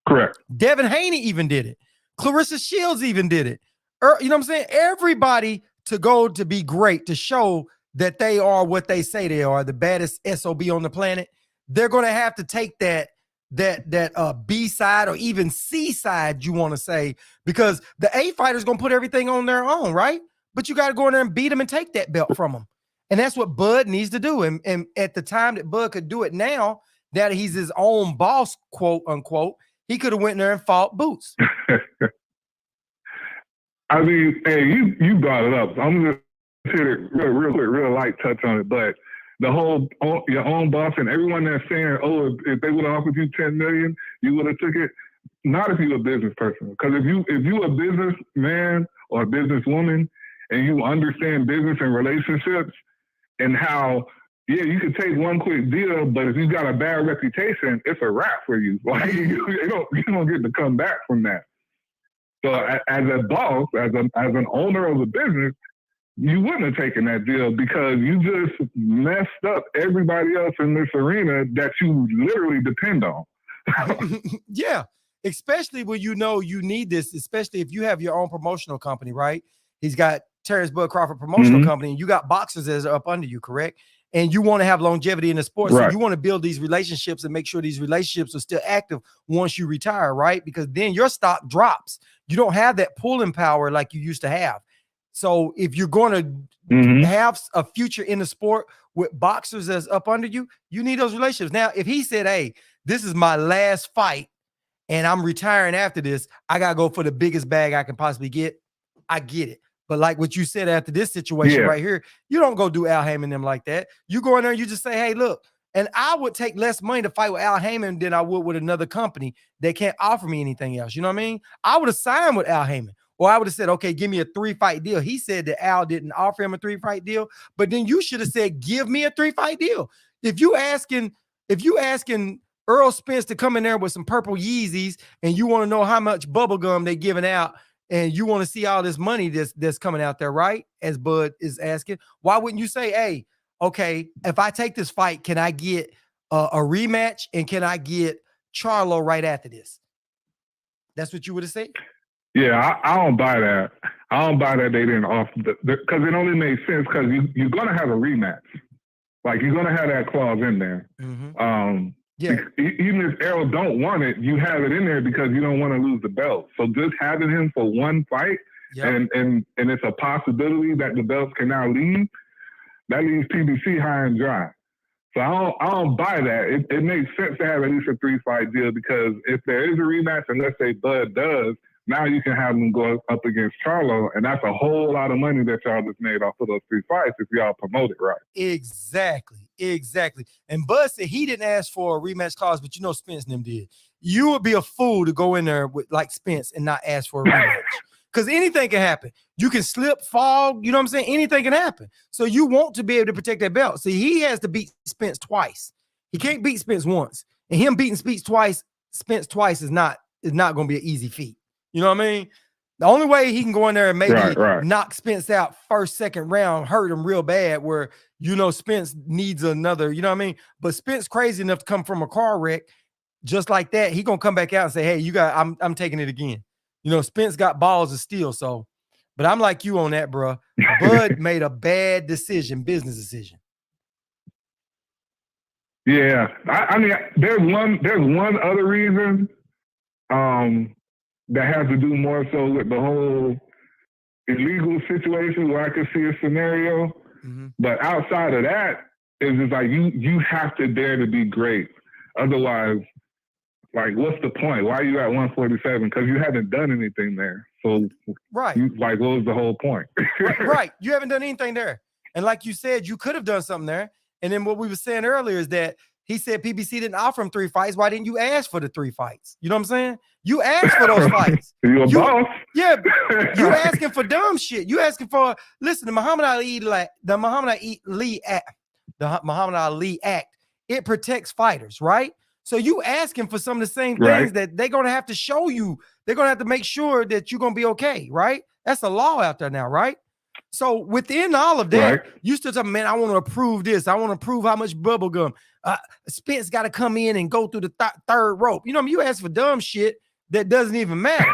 Correct. Devin Haney even did it. Clarissa Shields even did it. You know what I'm saying? Everybody to go to be great, to show that they are what they say they are, the baddest SOB on the planet, they're going to have to take that B side or even C side, you want to say, because the A fighter is going to put everything on their own, right? But you got to go in there and beat them and take that belt from them. And that's what Bud needs to do. And at the time that Bud could do it now, that he's his own boss, quote unquote, he could have went there and fought Boots. I mean, hey, you brought it up. I'm going to hit it real light touch on it, but the whole your own boss and everyone that's saying, oh, if they would have offered you $10 million, you would have took it. Not if you're a business person, because if you a businessman or a businesswoman and you understand business and relationships and how, you can take one quick deal, but if you got a bad reputation, it's a wrap for you. Like you don't get to come back from that. So as a boss, as an owner of a business, you wouldn't have taken that deal because you just messed up everybody else in this arena that you literally depend on. Yeah, especially when you need this, especially if you have your own promotional company, right? He's got Terrence Bud Crawford promotional company, and you got boxers that are up under you, correct? And you want to have longevity in the sport. So you want to build these relationships and make sure these relationships are still active once you retire, right? Because then your stock drops. You don't have that pulling power like you used to have. So if you're going to have a future in the sport with boxers that's up under you, you need those relationships. Now, if he said, hey, this is my last fight and I'm retiring after this, I got to go for the biggest bag I can possibly get. I get it. But like what you said after this situation right here, you don't go do Al Heyman them like that. You go in there and you just say, hey, look, and I would take less money to fight with Al Heyman than I would with another company that can't offer me anything else. You know what I mean? I would have signed with Al Heyman. Or I would have said, okay, give me a 3-fight deal. He said that Al didn't offer him a 3-fight deal, but then you should have said, give me a 3-fight deal. If you asking Earl Spence to come in there with some purple Yeezys and you want to know how much bubble gum they're giving out and you want to see all this money that's coming out there, right? As Bud is asking, why wouldn't you say, hey, okay, if I take this fight, can I get a rematch and can I get Charlo right after this? That's what you would have said? Yeah, I don't buy that. I don't buy that they didn't offer because it only makes sense because you're going to have a rematch. Like, you're going to have that clause in there. Even if Errol don't want it, you have it in there because you don't want to lose the belt. So just having him for one fight and it's a possibility that the belts can now leave, that leaves PBC high and dry. So I don't buy that. It makes sense to have at least a 3-fight deal because if there is a rematch, and let's say Bud does, now you can have them go up against Charlo, and that's a whole lot of money that y'all just made off of those 3 fights if y'all promote it right. Exactly. And Bud said he didn't ask for a rematch clause, but Spence and them did. You would be a fool to go in there with like Spence and not ask for a rematch. Because anything can happen. You can slip, fall, you know what I'm saying? Anything can happen. So you want to be able to protect that belt. See, he has to beat Spence twice. He can't beat Spence once. And him beating Spence twice is not going to be an easy feat. You know what I mean? The only way he can go in there and maybe knock Spence out first, second round, hurt him real bad where, Spence needs another, you know what I mean? But Spence crazy enough to come from a car wreck just like that. He going to come back out and say, hey, I'm taking it again. Spence got balls of steel. So, but I'm like you on that, bro. Bud made a bad business decision. Yeah. I mean, there's one other reason, that has to do more so with the whole illegal situation where I could see a scenario. But outside of that, it's just like you have to dare to be great. Otherwise, like, what's the point? Why are you at 147? Because you haven't done anything there. So, right. Like, what was the whole point? Right. You haven't done anything there. And like you said, you could have done something there. And then what we were saying earlier is that he said PBC didn't offer him 3 fights. Why didn't you ask for the 3 fights? You know what I'm saying? You asked for those fights. You a boss. Yeah. You asking for dumb shit. You asking for, listen, the Muhammad Ali Act, it protects fighters, right? So you asking for some of the same things that they're going to have to show you. They're going to have to make sure that you're going to be okay, right? That's a law out there now, right? So within all of that, you still talking, man, I want to approve this. I want to prove how much bubble gum. Spence got to come in and go through the third rope. You know what I mean? You ask for dumb shit that doesn't even matter.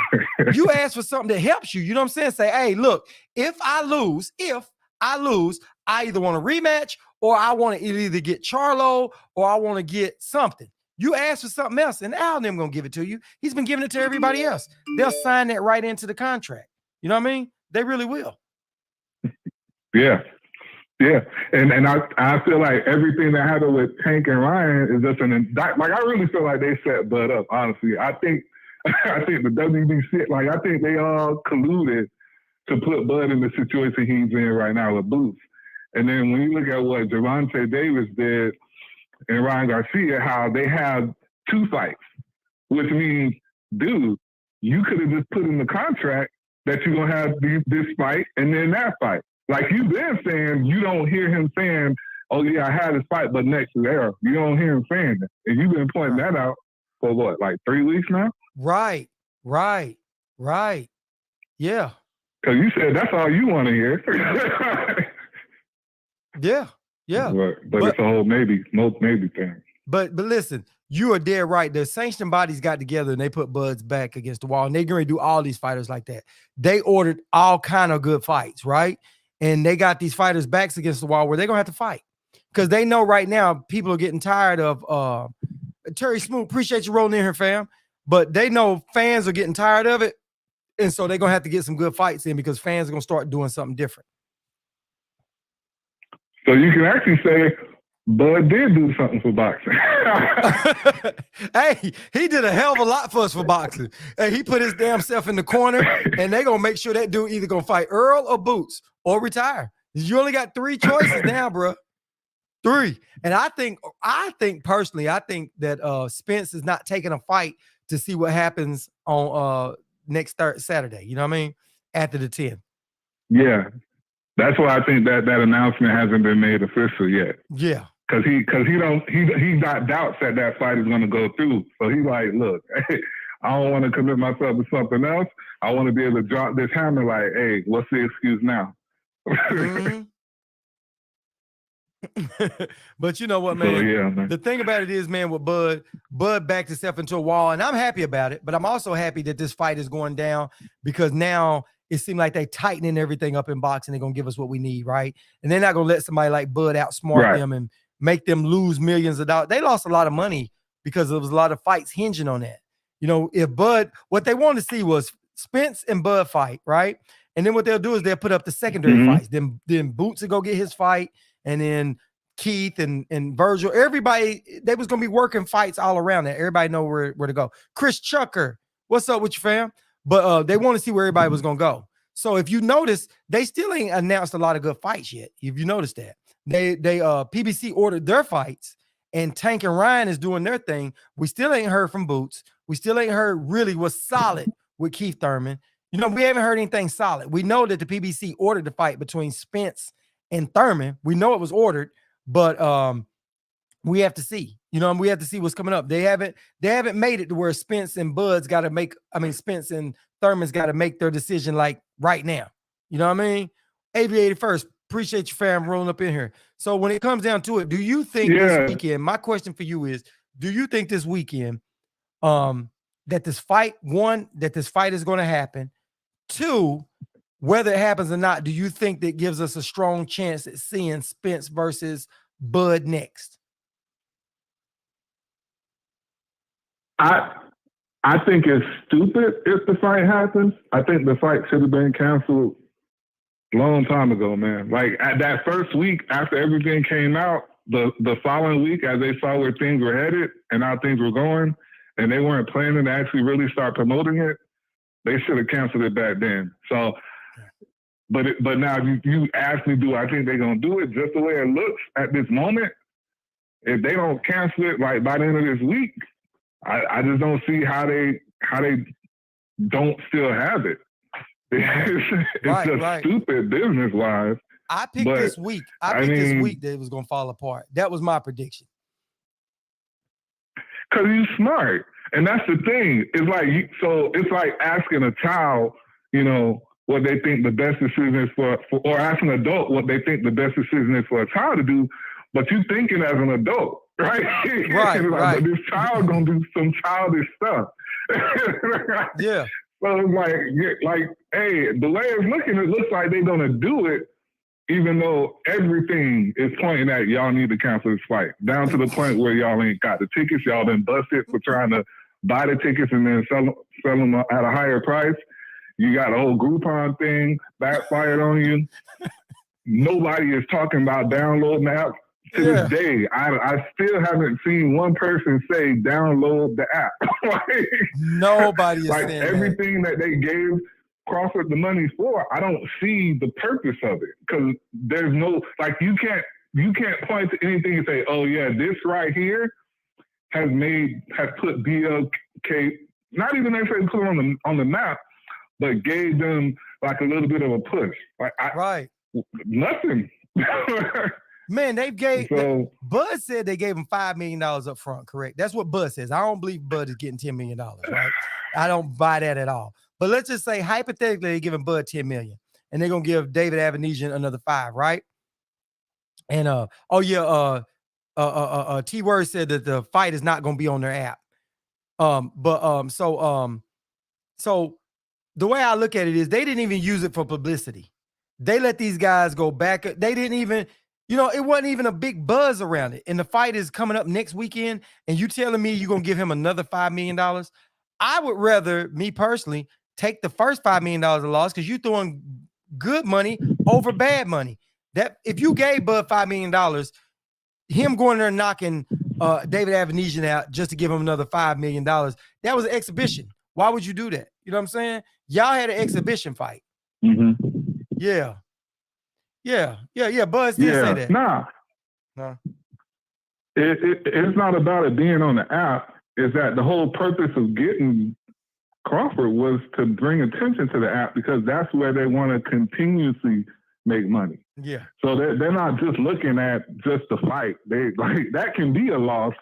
You ask for something that helps you. You know what I'm saying? Say, hey, look, if I lose, I either want a rematch or I want to either get Charlo or I want to get something. You ask for something else, and Al and them gonna give it to you. He's been giving it to everybody else. They'll sign that right into the contract. You know what I mean? They really will. Yeah. And I feel like everything that happened with Tank and Ryan is just an indictment. Like, I really feel like they set Bud up, honestly. I think the WBC, like, I think they all colluded to put Bud in the situation he's in right now with Boots. And then when you look at what Gervonta Davis did and Ryan Garcia, how they have 2 fights, which means, dude, you could have just put in the contract that you're going to have this fight and then that fight. Like, you've been saying, you don't hear him saying, oh, yeah, I had this fight, but next is era. You don't hear him saying that. And you've been pointing that out for what, like 3 weeks now? Right. Yeah. Because you said that's all you want to hear. Yeah. But it's a whole maybe thing. But listen, you are dead right. The sanctioning bodies got together and they put Bud's back against the wall, and they're going to do all these fighters like that. They ordered all kind of good fights, right? And they got these fighters backs against the wall where they're going to have to fight because they know right now people are getting tired of Terry Smoot. Appreciate you rolling in here, fam. But they know fans are getting tired of it. And so they're going to have to get some good fights in because fans are going to start doing something different. So you can actually say Bud did do something for boxing. Hey, he did a hell of a lot for us for boxing. Hey, he put his damn self in the corner, and they're going to make sure that dude either going to fight Earl or Boots or retire. You only got 3 choices now, bro. 3. And I think personally, that Spence is not taking a fight to see what happens on next Saturday. You know what I mean? After the 10. Yeah. That's why I think that announcement hasn't been made official yet. Yeah. Cause he got doubts that fight is going to go through. So he's like, look, I don't want to commit myself to something else. I want to be able to drop this hammer like, hey, what's the excuse now? Mm-hmm. But you know what, man? So, yeah, man. The thing about it is, man, with Bud backed himself into a wall, and I'm happy about it, but I'm also happy that this fight is going down because now it seems like they tightening everything up in boxing. They're going to give us what we need, right? And they're not going to let somebody like Bud outsmart them and make them lose millions of dollars. They lost a lot of money because there was a lot of fights hinging on that. You know, if Bud, what they wanted to see was Spence and Bud fight, right? And then what they'll do is they'll put up the secondary fights. Then Boots will go get his fight, and then Keith and Virgil, everybody, they was going to be working fights all around that. Everybody know where to go. Chris Chucker, what's up with you, fam? But they want to see where everybody was going to go. So if you notice, they still ain't announced a lot of good fights yet. If you notice that. They PBC ordered their fights, and Tank and Ryan is doing their thing. We still ain't heard from Boots. We still ain't heard really what's solid with Keith Thurman. You know, we haven't heard anything solid. We know that the PBC ordered the fight between Spence and Thurman. We know it was ordered, but we have to see. You know, we have to see what's coming up. They haven't made it to where Spence and Spence and Thurman's got to make their decision like right now. You know what I mean? Aviator first. Appreciate you, fam, rolling up in here. So when it comes down to it, do you think this weekend, my question for you is, do you think this weekend that this fight is going to happen? 2, whether it happens or not, do you think that gives us a strong chance at seeing Spence versus Bud next? I think it's stupid if the fight happens. I think the fight should have been canceled a long time ago, man. Like at that first week after everything came out, the following week, as they saw where things were headed and how things were going, and they weren't planning to actually really start promoting it, they should have canceled it back then. So, but now you ask me, do I think they're gonna do it just the way it looks at this moment? If they don't cancel it like by the end of this week, I just don't see how they don't still have it. It's just stupid business wise. I picked this week. I picked this week that it was gonna fall apart. That was my prediction. Cause you smart, and that's the thing. It's like it's like asking a child, you know, what they think the best decision is for, or asking an adult what they think the best decision is for a child to do, but you thinking as an adult, right? Right. But this child gonna do some childish stuff. Yeah. So it's like, hey, the way it's looking, it looks like they're gonna do it, even though everything is pointing at y'all need to cancel this fight. Down to the point where y'all ain't got the tickets, y'all been busted for trying to buy the tickets and then sell them at a higher price. You got a whole Groupon thing backfired on you. Nobody is talking about downloading the app. To this day, I still haven't seen one person say download the app. Nobody is saying everything that they gave Crawford the money for, I don't see the purpose of it, because there's no, like, you can't point to anything and say, oh yeah, this right here has put BLK, not even necessarily put it on the map, but gave them like a little bit of a push. Like nothing. Man, Bud said they gave him $5 million up front, correct? That's what Bud says. I don't believe Bud is getting $10 million, right? I don't buy that at all. But let's just say, hypothetically, they're giving Bud $10 million, and they're going to give David Avenesian another $5 million, right? And, T-Word said that the fight is not going to be on their app. So the way I look at it is they didn't even use it for publicity. They let these guys go back. They didn't even, it wasn't even a big buzz around it. And the fight is coming up next weekend, and you telling me you're going to give him another $5 million? I would rather, me personally, take the first $5 million of loss, because you're throwing good money over bad money. That if you gave Bud $5 million, him going there knocking David Avenesian out just to give him another $5 million, that was an exhibition. Why would you do that? You know what I'm saying? Y'all had an exhibition fight. Mm-hmm. Yeah. Buzz did say that. Nah. It's not about it being on the app. It's that the whole purpose of getting Crawford was to bring attention to the app, because that's where they want to continuously make money. Yeah. So they're not just looking at just the fight. They that can be a loss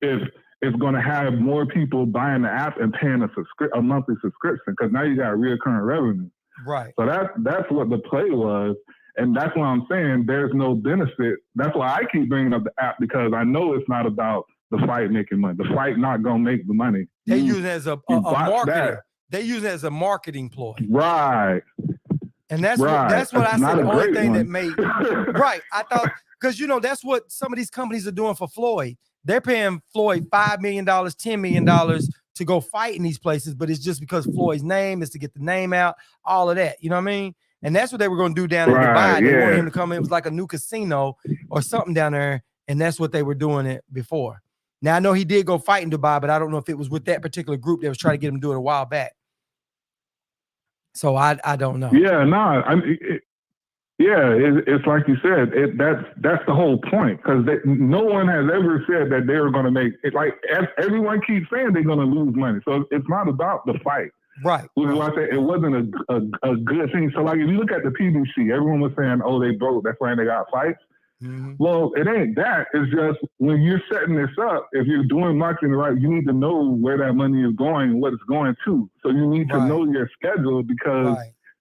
if it's going to have more people buying the app and paying a monthly subscription, because now you got reoccurring revenue. Right. So that's what the play was. And that's why I'm saying there's no benefit. That's why I keep bringing up the app, because I know it's not about the fight making money. The fight not going to make the money. They use it as a marketing. They use it as a marketing ploy. Right. And that's what I said. The only thing that made right. I thought, because that's what some of these companies are doing for Floyd. They're paying Floyd $5 million, $10 million to go fight in these places, but it's just because Floyd's name is to get the name out, all of that. You know what I mean? And that's what they were going to do down in Dubai. They wanted him to come in. It was like a new casino or something down there, and that's what they were doing it before. Now, I know he did go fight in Dubai, but I don't know if it was with that particular group that was trying to get him to do it a while back. So I don't know. Yeah, no, it's like you said. That's the whole point, because no one has ever said that they were going to make it. Like everyone keeps saying they're going to lose money, so it's not about the fight. Right. Which is why I say it wasn't a good thing. So like if you look at the PBC, everyone was saying, oh, they broke, that's why they got fights. Mm-hmm. Well, it ain't that. It's just when you're setting this up, if you're doing marketing right, you need to know where that money is going and what it's going to. So you need to know your schedule, because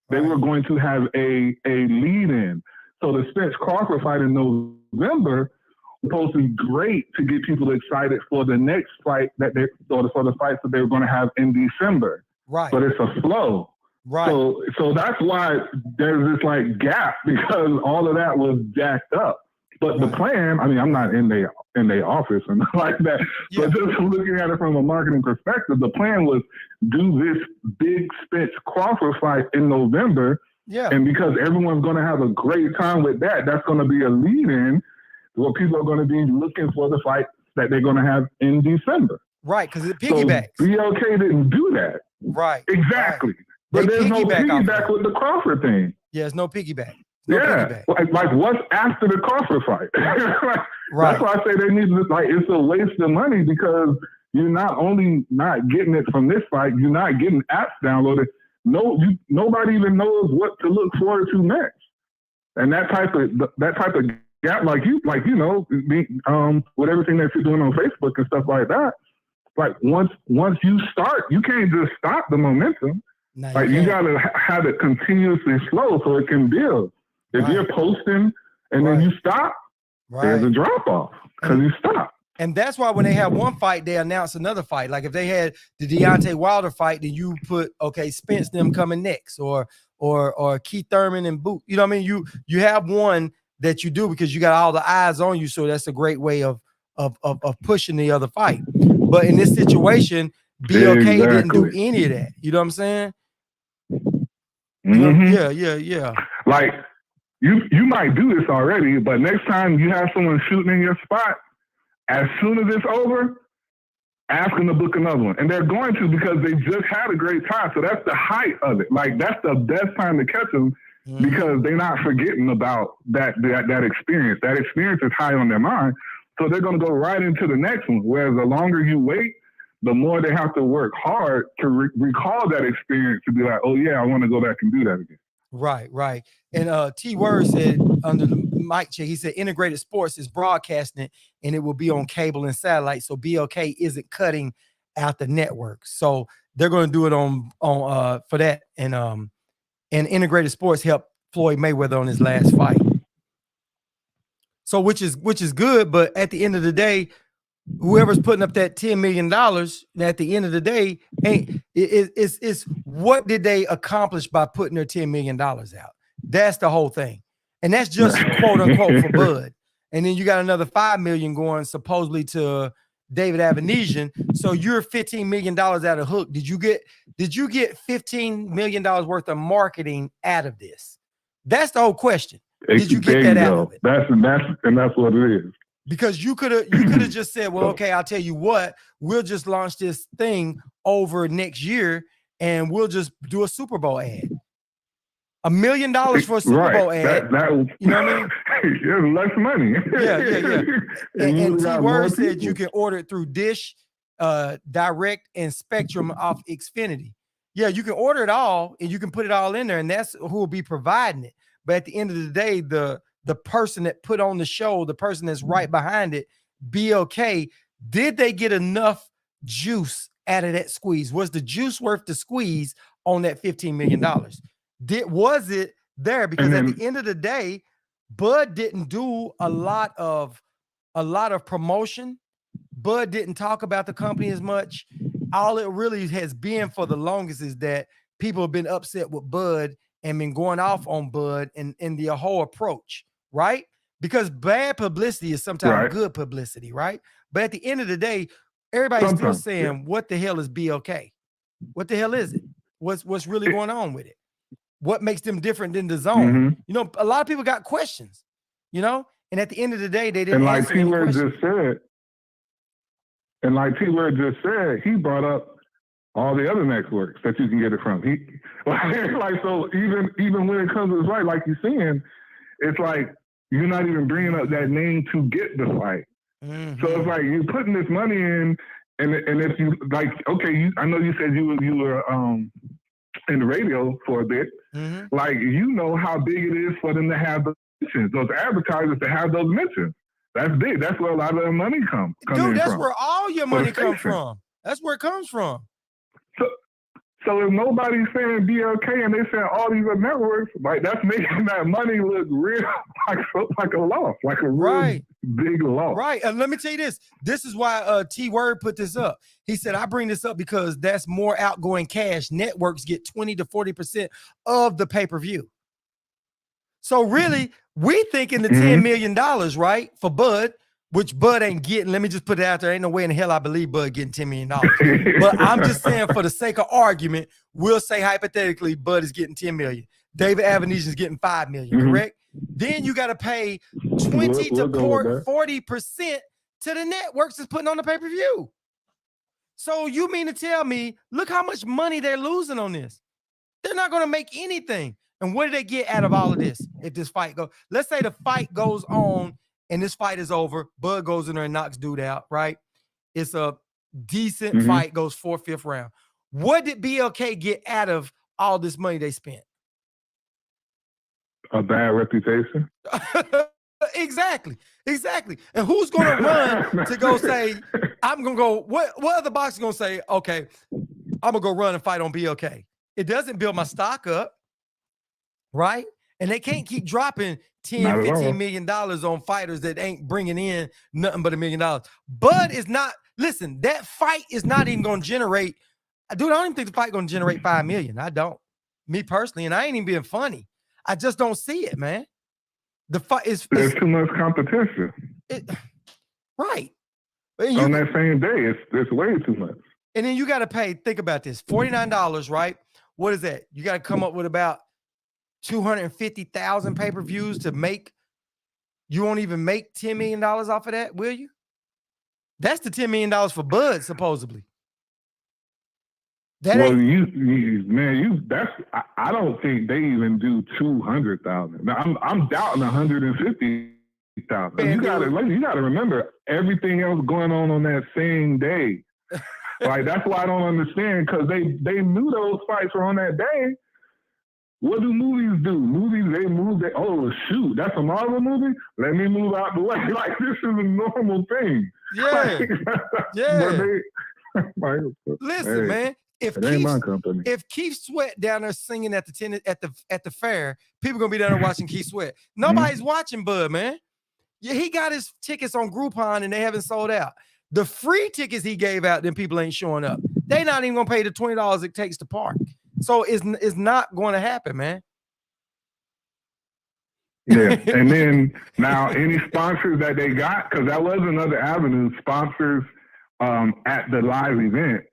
they were going to have a lead-in. So the Spence Crawford fight in November was supposed to be great to get people excited for the next fight for the fights that they were going to have in December. Right. But it's a flow. Right. So that's why there's this like gap, because all of that was jacked up. But the plan, I mean, I'm not in their office and like that, but just looking at it from a marketing perspective, the plan was do this big Spence Crawford fight in November. Yeah. And because everyone's going to have a great time with that, that's going to be a lead-in what people are going to be looking for the fight that they're going to have in December. Right, because it piggybacks. So BLK didn't do that. Right. Exactly. Right. But They there's no piggyback piggyback with the Crawford thing. Yeah, there's no piggyback. No yeah. piggyback. Like what's after the Crawford fight? Right. That's why I say they need to, like, it's a waste of money because you're not only not getting it from this fight, you're not getting apps downloaded. Nobody even knows what to look forward to next. And that type of gap, like you know, with everything that you're doing on Facebook and stuff like that, like once you start, you can't just stop the momentum. No, like you gotta have it continuously slow so it can build. If you're posting and then you stop, there's a drop off because you stop. And that's why when they have one fight, they announce another fight. Like if they had the Deontay Wilder fight, then you put, okay, Spence them coming next, or Keith Thurman and Boot. You know what I mean? You have one that you do because you got all the eyes on you. So that's a great way of pushing the other fight. But in this situation, BLK didn't do any of that. You know what I'm saying? Yeah. Like you might do this already, but next time you have someone shooting in your spot, as soon as it's over, ask them to book another one. And they're going to because they just had a great time. So that's the height of it. Like that's the best time to catch them because they're not forgetting about that experience. That experience is high on their mind. So they're going to go right into the next one. Whereas the longer you wait, the more they have to work hard to recall that experience to be like, oh yeah, I want to go back and do that again. Right. And T Word said under the mic check, he said Integrated Sports is broadcasting it and it will be on cable and satellite. So BLK isn't cutting out the network. So they're going to do it on for that. And Integrated Sports helped Floyd Mayweather on his last fight. So which is good, but at the end of the day, whoever's putting up that $10 million, at the end of the day, it's what did they accomplish by putting their $10 million out? That's the whole thing. And that's just quote unquote for Bud. And then you got another $5 million going supposedly to David Avenesian. So you're $15 million out of hook. Did you get $15 million worth of marketing out of this? That's the whole question. Did you get that out of it? That's what it is. Because you could have just said, well, okay, I'll tell you what, we'll just launch this thing over next year and we'll just do a Super Bowl ad. $1 million for a Super Bowl ad. You know what I mean? It's less money. Yeah. And T Word said you can order it through Dish, Direct, and Spectrum off Xfinity. Yeah, you can order it all and you can put it all in there, and that's who will be providing it. But at the end of the day, the person that put on the show, the person that's right behind it, BLK, did they get enough juice out of that squeeze? Was the juice worth the squeeze on that $15 million? Was it there? Because at the end of the day, Bud didn't do a lot of promotion. Bud didn't talk about the company as much. All it really has been for the longest is that people have been upset with Bud and been going off on Bud and the whole approach, right? Because bad publicity is sometimes good publicity, right? But at the end of the day, everybody's still saying, what the hell is BLK? What the hell is it? What's really going on with it? What makes them different than the zone? You know, a lot of people got questions, you know, and at the end of the day, they didn't. And like T Word just said, he brought up all the other networks that you can get it from. So even when it comes to the fight, like you're saying, it's like you're not even bringing up that name to get the fight. So it's like you're putting this money in, and if you like, okay, I know you said you were in the radio for a bit. Like, you know how big it is for them to have those mentions, those advertisers to have those mentions. That's big. That's where a lot of their money comes Dude, that's from. where all your money comes from. That's where it comes from. So if nobody's saying BLK and they saying all these other networks, like that's making that money look real like a loss, like a real big loss. Right. And let me tell you this. This is why T Word put this up. He said, I bring this up because that's more outgoing cash. Networks get 20 to 40% of the pay-per-view. So really, we thinking the $10 million, right, for Bud, which Bud ain't getting. Let me just put it out there. Ain't no way in hell I believe Bud getting $10 million. But I'm just saying, for the sake of argument, we'll say hypothetically Bud is getting $10 million. David Avenesian is getting $5 million, correct? Then you got to pay 20 to 40% to the networks that's putting on the pay-per-view. So you mean to tell me, look how much money they're losing on this. They're not going to make anything. And what do they get out of all of this? If this fight goes, let's say the fight goes on and this fight is over. Bud goes in there and knocks dude out, right? It's a decent fight, goes 4th, 5th round. What did BLK get out of all this money they spent? A bad reputation. Exactly. And who's going to run to go say, I'm going to go, what other boxer going to say, okay, I'm going to go run and fight on BLK? It doesn't build my stock up, right? And they can't keep dropping $10-15 million on fighters that ain't bringing in nothing but $1 million. Bud is not, listen, that fight is not even going to generate, dude, I don't even think the fight going to generate $5 million. I don't. Me personally, and I ain't even being funny. I just don't see it, man. The fight is there's too much competition. Right. On that same day, it's way too much. And then you got to pay, think about this, $49, right? What is that? You got to come up with about 250,000 pay-per-views to make, you won't even make $10 million off of that, will you? That's the $10 million for Bud, supposedly. That well, I don't think they even do 200,000. I'm doubting 150,000. You gotta remember everything else going on that same day. Like, that's why I don't understand, because they knew those fights were on that day. What do movies do? They move. Oh shoot, that's a Marvel movie. Let me move out the way. Like, this is a normal thing. Yeah, Listen, man. If Keith Sweat down there singing at the fair, people gonna be down there watching Keith Sweat. Nobody's watching Bud, man. Yeah, he got his tickets on Groupon and they haven't sold out. The free tickets he gave out, then people ain't showing up. They not even gonna pay the $20 it takes to park. So it's not going to happen, man. Yeah, and then now any sponsors that they got, because that was another avenue, sponsors at the live event.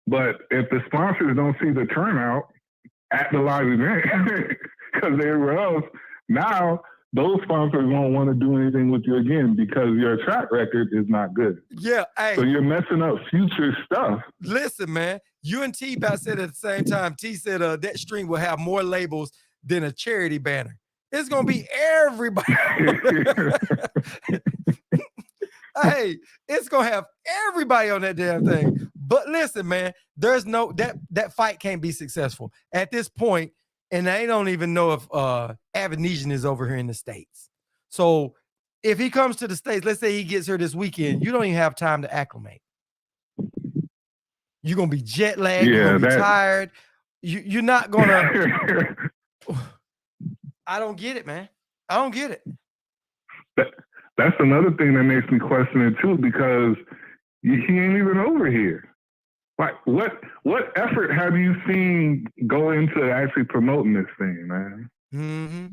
But if the sponsors don't see the turnout at the live event because they were else, now those sponsors won't want to do anything with you again because your track record is not good. Yeah. Hey, so you're messing up future stuff. Listen, man, you and T about said at the same time, T said that stream will have more labels than a charity banner. It's going to be everybody. Hey, it's going to have everybody on that damn thing. But listen, man, there's no, that fight can't be successful at this point. And they don't even know if Avanesian is over here in the States. So if he comes to the States, let's say he gets here this weekend, you don't even have time to acclimate. You're going to be jet lagged. You're going to be tired. You're not going to. I don't get it, man. I don't get it. That's another thing that makes me question it, too, because he ain't even over here. Like, what effort have you seen go into actually promoting this thing, man? Mm-hmm.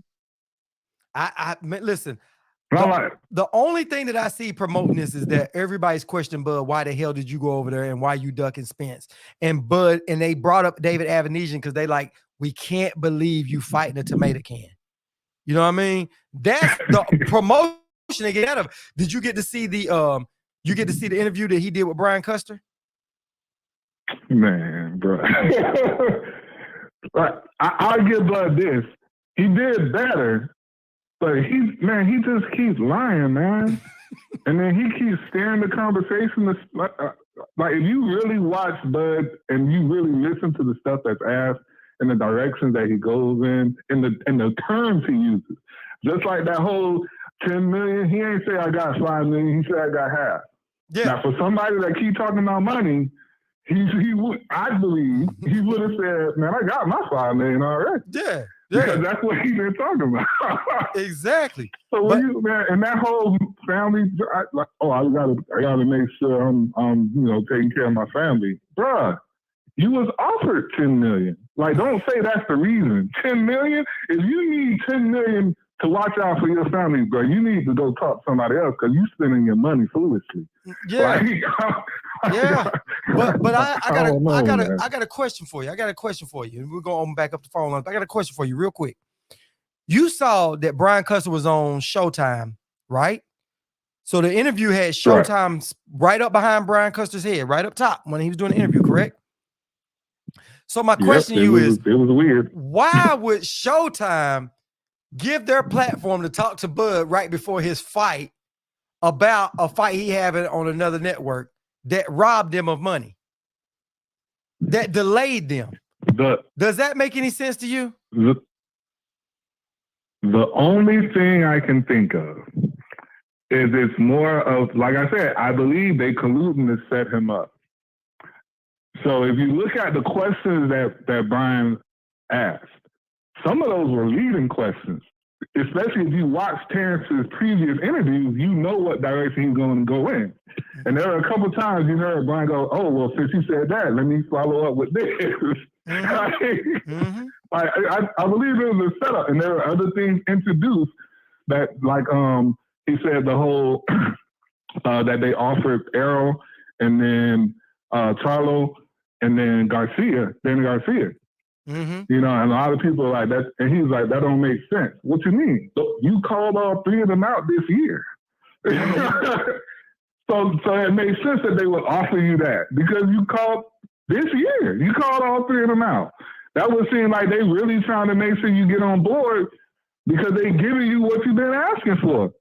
I listen. The only thing that I see promoting this is that everybody's questioning Bud. Why the hell did you go over there and why you ducking Spence? And Bud, and they brought up David Avanesian because they like, we can't believe you fighting a tomato can. You know what I mean? That's the promotion they get out of. Did you get to see the interview that he did with Brian Custer? Man, bro. I'll give Bud this. He did better, but he just keeps lying, man. And then he keeps steering the conversation. Like, if you really watch Bud and you really listen to the stuff that's asked and the directions that he goes in the terms he uses, just like that whole 10 million, he ain't say I got 5 million, he said I got half. Yeah. Now, for somebody that keep talking about money, he would, I believe, he would have said, man, I got my 5 million already. Yeah. Because that's what he's been talking about. Exactly. So and that whole family, I gotta make sure I'm taking care of my family. Bruh, you was offered 10 million. Like, don't say that's the reason. 10 million? If you need 10 million to watch out for your family, bro, you need to go talk to somebody else because you spending your money foolishly. Yeah. Yeah. But I got a question for you. We're going to back up the phone. I got a question for you real quick. You saw that Brian Custer was on Showtime, right? So the interview had Showtime right up behind Brian Custer's head, right up top when he was doing the interview, correct? So my question to you is, it was weird. Why would Showtime give their platform to talk to Bud right before his fight about a fight he having on another network that robbed them of money, that delayed them? Does that make any sense to you? The only thing I can think of is it's more of, like I said, I believe they colluding to set him up. So if you look at the questions that Brian asked, some of those were leading questions. Especially if you watch Terrence's previous interviews, you know what direction he's going to go in. And there were a couple times you heard Brian go, "Oh, well, since you said that, let me follow up with this." Mm-hmm. I believe it was a setup, and there were other things introduced that, like he said, the whole that they offered Errol and then Charlo and then Garcia. Mm-hmm. You know, and a lot of people are like that, and he's like, that don't make sense. What you mean? You called all three of them out this year. So it makes sense that they would offer you that because you called this year. You called all three of them out. That would seem like they really trying to make sure you get on board because they giving you what you've been asking for.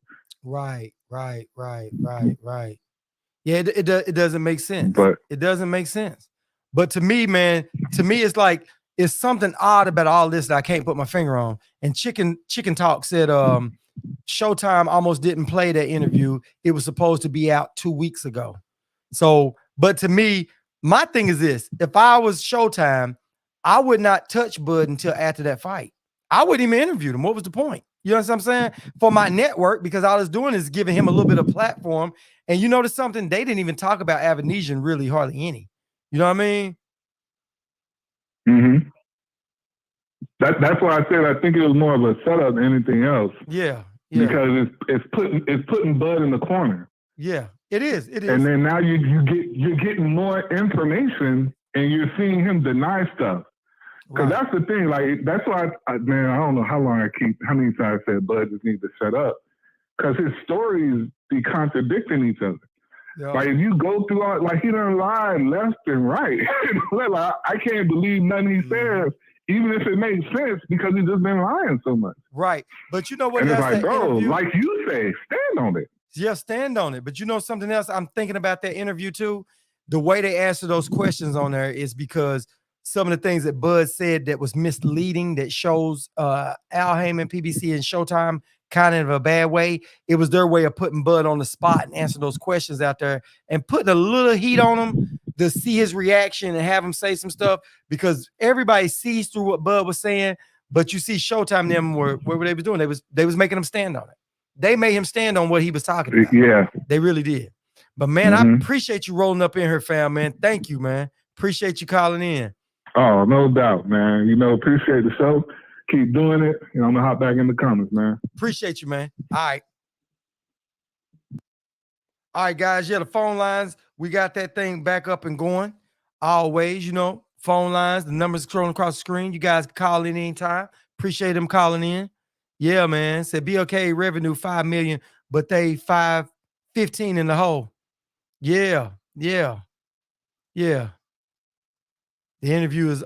Right. Yeah, it doesn't make sense. But it doesn't make sense. But to me, man, it's like it's something odd about all this that I can't put my finger on. And Chicken Talk said Showtime almost didn't play that interview. It was supposed to be out 2 weeks ago. So, but to me, my thing is this: if I was Showtime, I would not touch Bud until after that fight. I wouldn't even interview him. What was the point? You know what I'm saying? For my network, because all it's doing is giving him a little bit of platform. And you notice something? They didn't even talk about Avanesian really hardly any. You know what I mean? Mm-hmm. That's why I said I think it was more of a setup than anything else. Yeah. Because it's putting Bud in the corner. Yeah, it is. And then now you're getting more information and you're seeing him deny stuff. Because that's the thing. Like that's why man, I don't know how many times I said Bud just needs to shut up. Because his stories be contradicting each other. Yeah. Like if you go through all, like he done lied left and right. Like, I can't believe nothing he says, even if it makes sense, because he's just been lying so much. Right. But you know what? And it's like, bro, like you say, stand on it. Yeah, stand on it. But you know something else? I'm thinking about that interview too. The way they answer those questions on there is because some of the things that Bud said that was misleading, that shows Al Heyman, PBC, and Showtime kind of a bad way. It was their way of putting Bud on the spot and answering those questions out there and putting a little heat on him to see his reaction and have him say some stuff, because everybody sees through what Bud was saying. But you see Showtime, them what they was doing? They was making him stand on it. They made him stand on what he was talking about. Yeah. They really did. But man, I appreciate you rolling up in here, fam, man. Thank you, man. Appreciate you calling in. Oh, no doubt, man. You know, appreciate the show. Keep doing it. You know, I'm gonna hop back in the comments, man. Appreciate you, man. All right, guys. Yeah, the phone lines, we got that thing back up and going. Always, you know, phone lines, the numbers scrolling across the screen. You guys can call in anytime. Appreciate them calling in. Yeah, man. Said BLK revenue 5 million, but they 515 in the hole. Yeah. The interview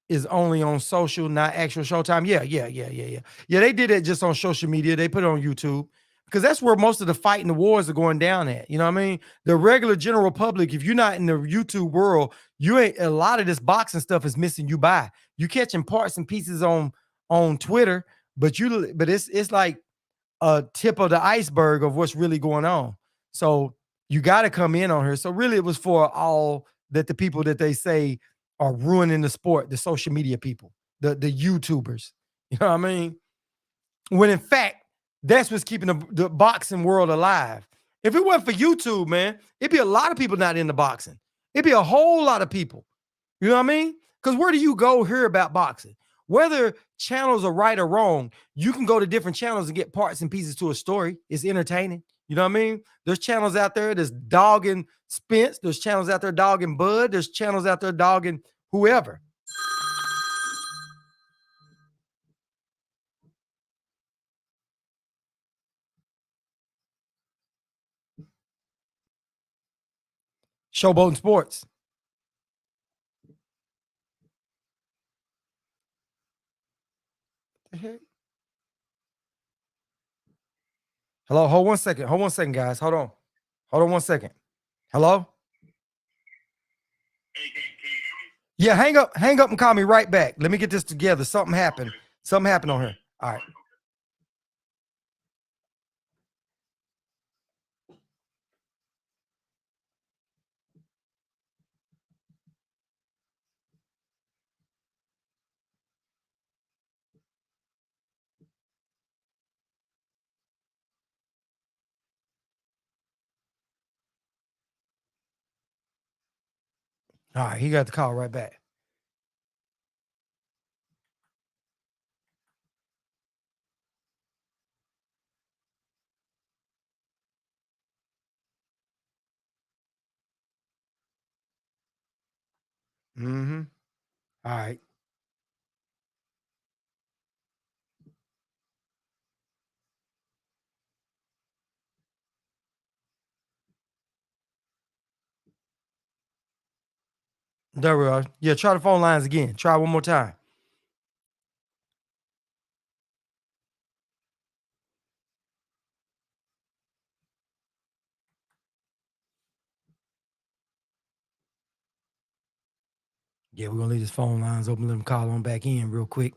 is only on social, not actual Showtime. Yeah. Yeah, they did it just on social media. They put it on YouTube because that's where most of the fight and the wars are going down at. You know what I mean? The regular general public, if you're not in the YouTube world, you ain't, a lot of this boxing stuff is missing you by. You catching parts and pieces on Twitter, but it's like a tip of the iceberg of what's really going on. So you got to come in on her. So really it was for all that the people that they say are ruining the sport, the social media people, the YouTubers. You know what I mean? When in fact, that's what's keeping the boxing world alive. If it wasn't for YouTube, man, it'd be a lot of people not into boxing. It'd be a whole lot of people. You know what I mean? Because where do you go hear about boxing? Whether channels are right or wrong, you can go to different channels and get parts and pieces to a story. It's entertaining. You know what I mean? There's channels out there that's dogging Spence. There's channels out there dogging Bud. There's channels out there dogging whoever. Showboating Sports. The heck? Hello, hold 1 second. Hold 1 second, guys. Hold on. Hold on 1 second. Hello? Hey, can you hear me? Yeah, hang up and call me right back. Let me get this together. Something happened. Something happened on here. All right. All right, he got the call right back. Mm-hmm. All right. There we are. Yeah, try the phone lines again. Try one more time. Yeah, we're gonna leave this phone lines open. Let them call on back in real quick.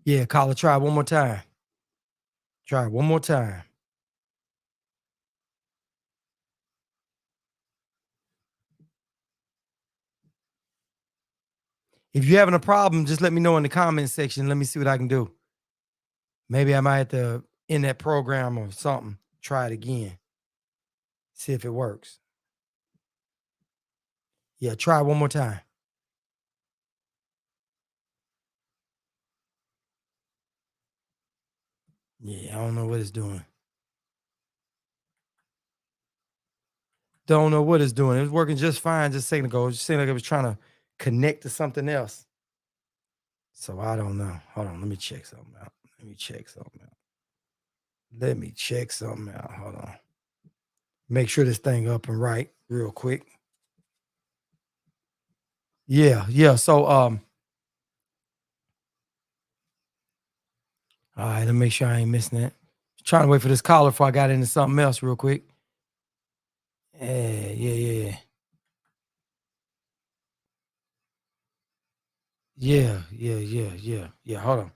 Yeah, caller, try one more time. Try one more time. If you're having a problem, just let me know in the comment section. Let me see what I can do. Maybe I might have to end that program or something. Try it again. See if it works. Yeah, try one more time. Yeah, I don't know what it's doing. Don't know what it's doing. It was working just fine just a second ago. It just seemed like it was trying to connect to something else. So I don't know. Hold on. Let me check something out. Let me check something out. Hold on. Make sure this thing up and right real quick. Yeah. So all right, let me make sure I ain't missing that. Trying to wait for this caller before I got into something else real quick. Yeah. Yeah. Hold on.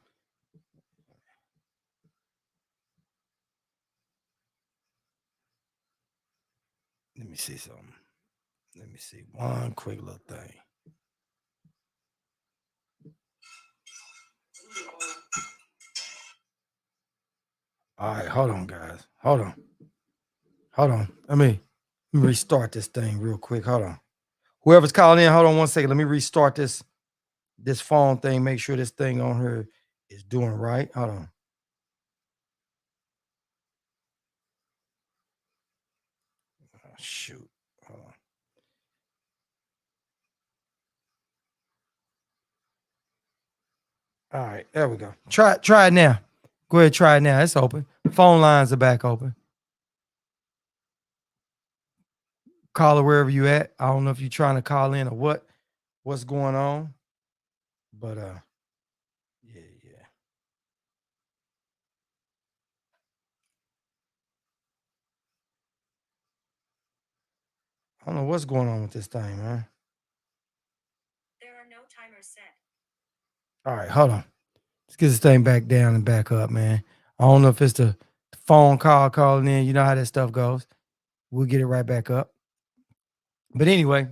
Let me see something. Let me see one quick little thing. All right, hold on, guys. Hold on. Let me restart this thing real quick. Hold on. Whoever's calling in, hold on 1 second. Let me restart this phone thing. Make sure this thing on here is doing right. Hold on. Oh, shoot. Hold on. All right, there we go. Try it now. Go ahead, try it now. It's open. Phone lines are back open. Call her wherever you at. I don't know if you're trying to call in or what's going on. But yeah. I don't know what's going on with this thing, man. There are no timers set. All right, hold on. Let's get this thing back down and back up, man. I don't know if it's the phone call calling in. You know how that stuff goes. We'll get it right back up. But anyway,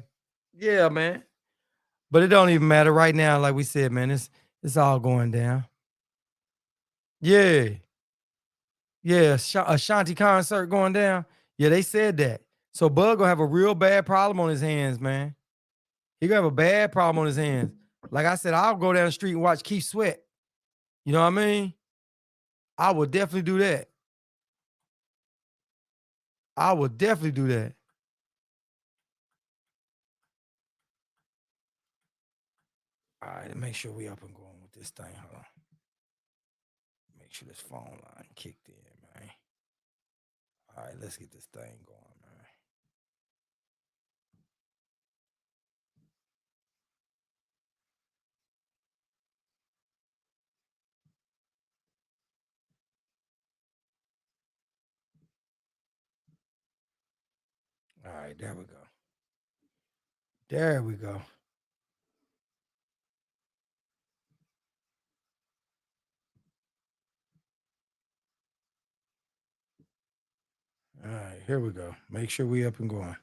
yeah, man. But it don't even matter right now. Like we said, man, it's all going down. Yeah. Yeah, Ashanti concert going down. Yeah, they said that. So Bug gonna have a real bad problem on his hands, man. He gonna have a bad problem on his hands. Like I said, I'll go down the street and watch Keith Sweat. You know what I mean? I would definitely do that. I would definitely do that. All right, make sure we up and going with this thing. Hold on. Make sure this phone line kicked in, man. All right, let's get this thing going, man. All right, there we go. There we go. All right, here we go. Make sure we up and going.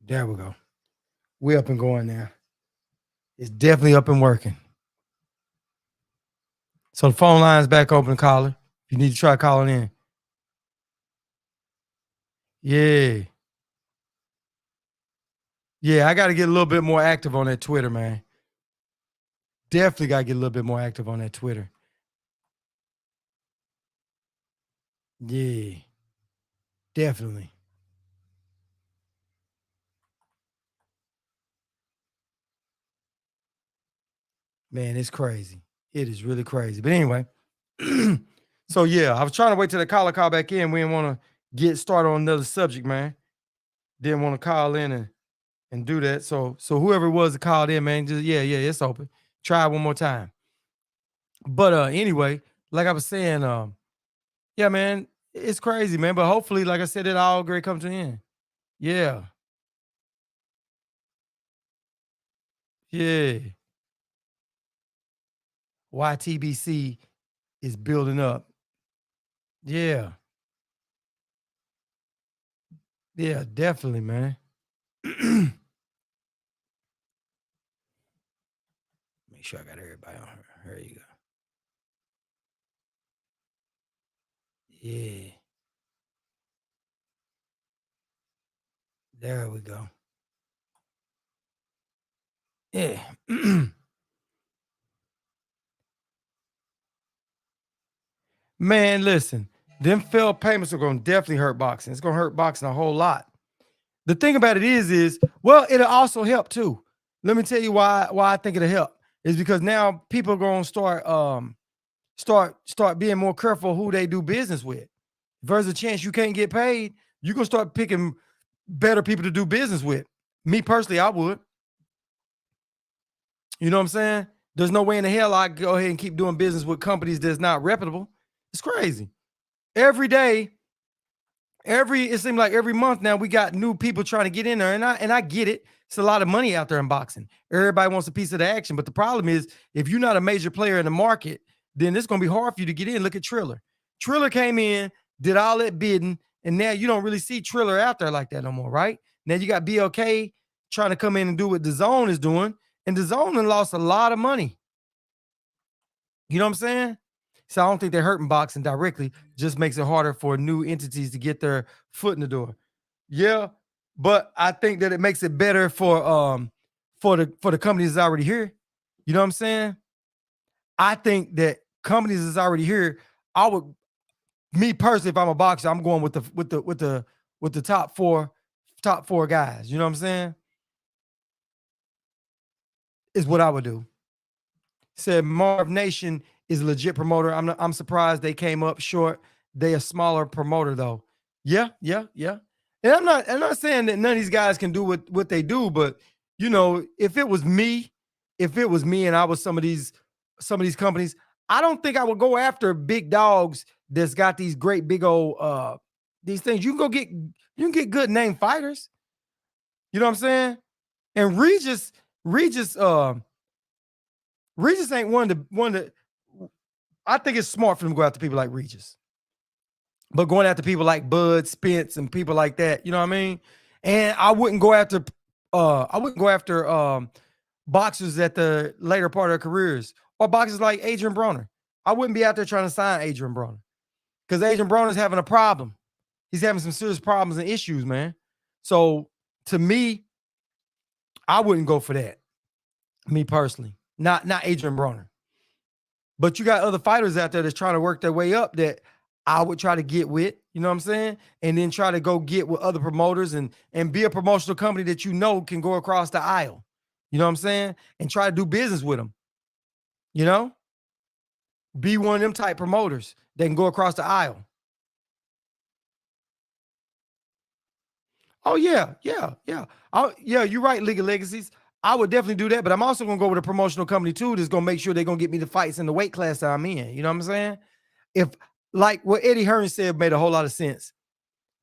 There we go. We up and going now. It's definitely up and working. So the phone line's back open, caller. You need to try calling in. Yeah. Yeah, I got to get a little bit more active on that Twitter, man. Definitely got to get a little bit more active on that Twitter. Yeah. Definitely. Man, it's crazy. It is really crazy. But anyway, so yeah, I was trying to wait till the caller call back in. We didn't want to get started on another subject, man. Didn't want to call in and do that. So whoever it was that called in, man, just yeah, it's open. Try it one more time. But anyway, like I was saying, yeah, man, it's crazy, man. But hopefully, like I said, it all great come to an end. Yeah. Yeah. YTBC is building up. Yeah. Yeah, definitely, man. Make sure I got everybody on her. There you go. Yeah. There we go. Yeah. Man, listen, them failed payments are going to definitely hurt boxing. It's going to hurt boxing a whole lot. The thing about it is, well, it'll also help too. Let me tell you why I think it'll help. Is because now people are going to start being more careful who they do business with. If there's a chance you can't get paid, you're going to start picking better people to do business with. Me personally, I would. You know what I'm saying? There's no way in the hell I go ahead and keep doing business with companies that's not reputable. It's crazy. Every day, it seems like every month now we got new people trying to get in there, and I get it. It's a lot of money out there in boxing. Everybody wants a piece of the action, but the problem is if you're not a major player in the market, then it's going to be hard for you to get in. Look at Triller. Triller came in, did all that bidding, and now you don't really see Triller out there like that no more, right? Now you got BLK trying to come in and do what DAZN is doing, and DAZN lost a lot of money. You know what I'm saying? So I don't think they're hurting boxing directly. Just makes it harder for new entities to get their foot in the door. Yeah, but I think that it makes it better for the companies that's already here. You know what I'm saying? I think that companies that's already here, me personally, if I'm a boxer, I'm going with the top four guys. You know what I'm saying? Is what I would do. Said Marv Nation is a legit promoter. I'm surprised they came up short. They a smaller promoter though. Yeah. And I'm not saying that none of these guys can do what they do, but you know, if it was me and I was some of these companies, I don't think I would go after big dogs that's got these great big old these things. You can get good name fighters. You know what I'm saying? And Regis ain't one to I think it's smart for them to go after people like Regis. But going after people like Bud Spence and people like that, you know what I mean? And I wouldn't go after boxers at the later part of their careers or boxers like Adrian Broner. I wouldn't be out there trying to sign Adrian Broner because Adrian Broner's having a problem. He's having some serious problems and issues, man. So to me, I wouldn't go for that. Me personally, not Adrian Broner. But you got other fighters out there that's trying to work their way up that I would try to get with, you know what I'm saying? And then try to go get with other promoters and be a promotional company that you know can go across the aisle. You know what I'm saying? And try to do business with them. You know? Be one of them type promoters that can go across the aisle. Oh, yeah. Yeah, you're right, League of Legacies. I would definitely do that, but I'm also going to go with a promotional company too that's going to make sure they're going to get me the fights in the weight class that I'm in. You know what I'm saying? If like what Eddie Hearn said made a whole lot of sense.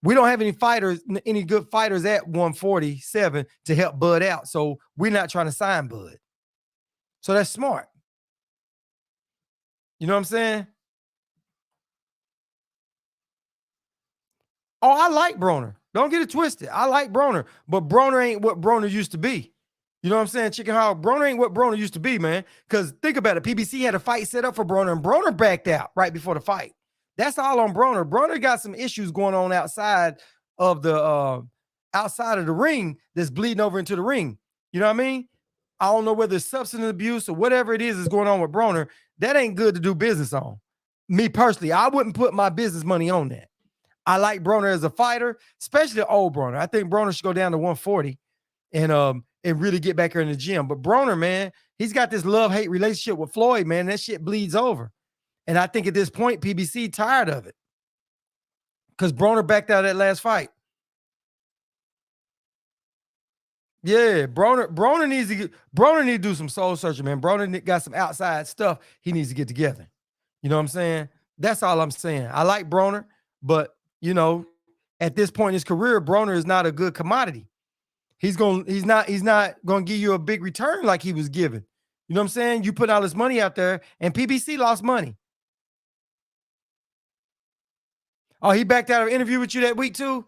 We don't have any fighters, any good fighters at 147 to help Bud out. So we're not trying to sign Bud. So that's smart. You know what I'm saying? Oh, I like Broner. Don't get it twisted. I like Broner, but Broner ain't what Broner used to be. You know what I'm saying? Chicken Hog, Broner ain't what Broner used to be, man. Because think about it. PBC had a fight set up for Broner, and Broner backed out right before the fight. That's all on Broner. Broner got some issues going on outside of the ring that's bleeding over into the ring. You know what I mean? I don't know whether it's substance abuse or whatever it is going on with Broner. That ain't good to do business on. Me personally, I wouldn't put my business money on that. I like Broner as a fighter, especially old Broner. I think Broner should go down to 140 and really get back here in the gym. But Broner, man, he's got this love-hate relationship with Floyd, man. That shit bleeds over. And I think at this point, PBC tired of it. Because Broner backed out of that last fight. Yeah, Broner needs to do some soul searching, man. Broner got some outside stuff he needs to get together. You know what I'm saying? That's all I'm saying. I like Broner, but you know, at this point in his career, Broner is not a good commodity. He's not gonna give you a big return like he was given. You know what I'm saying? You put all this money out there, and PBC lost money. Oh, he backed out of an interview with you that week too?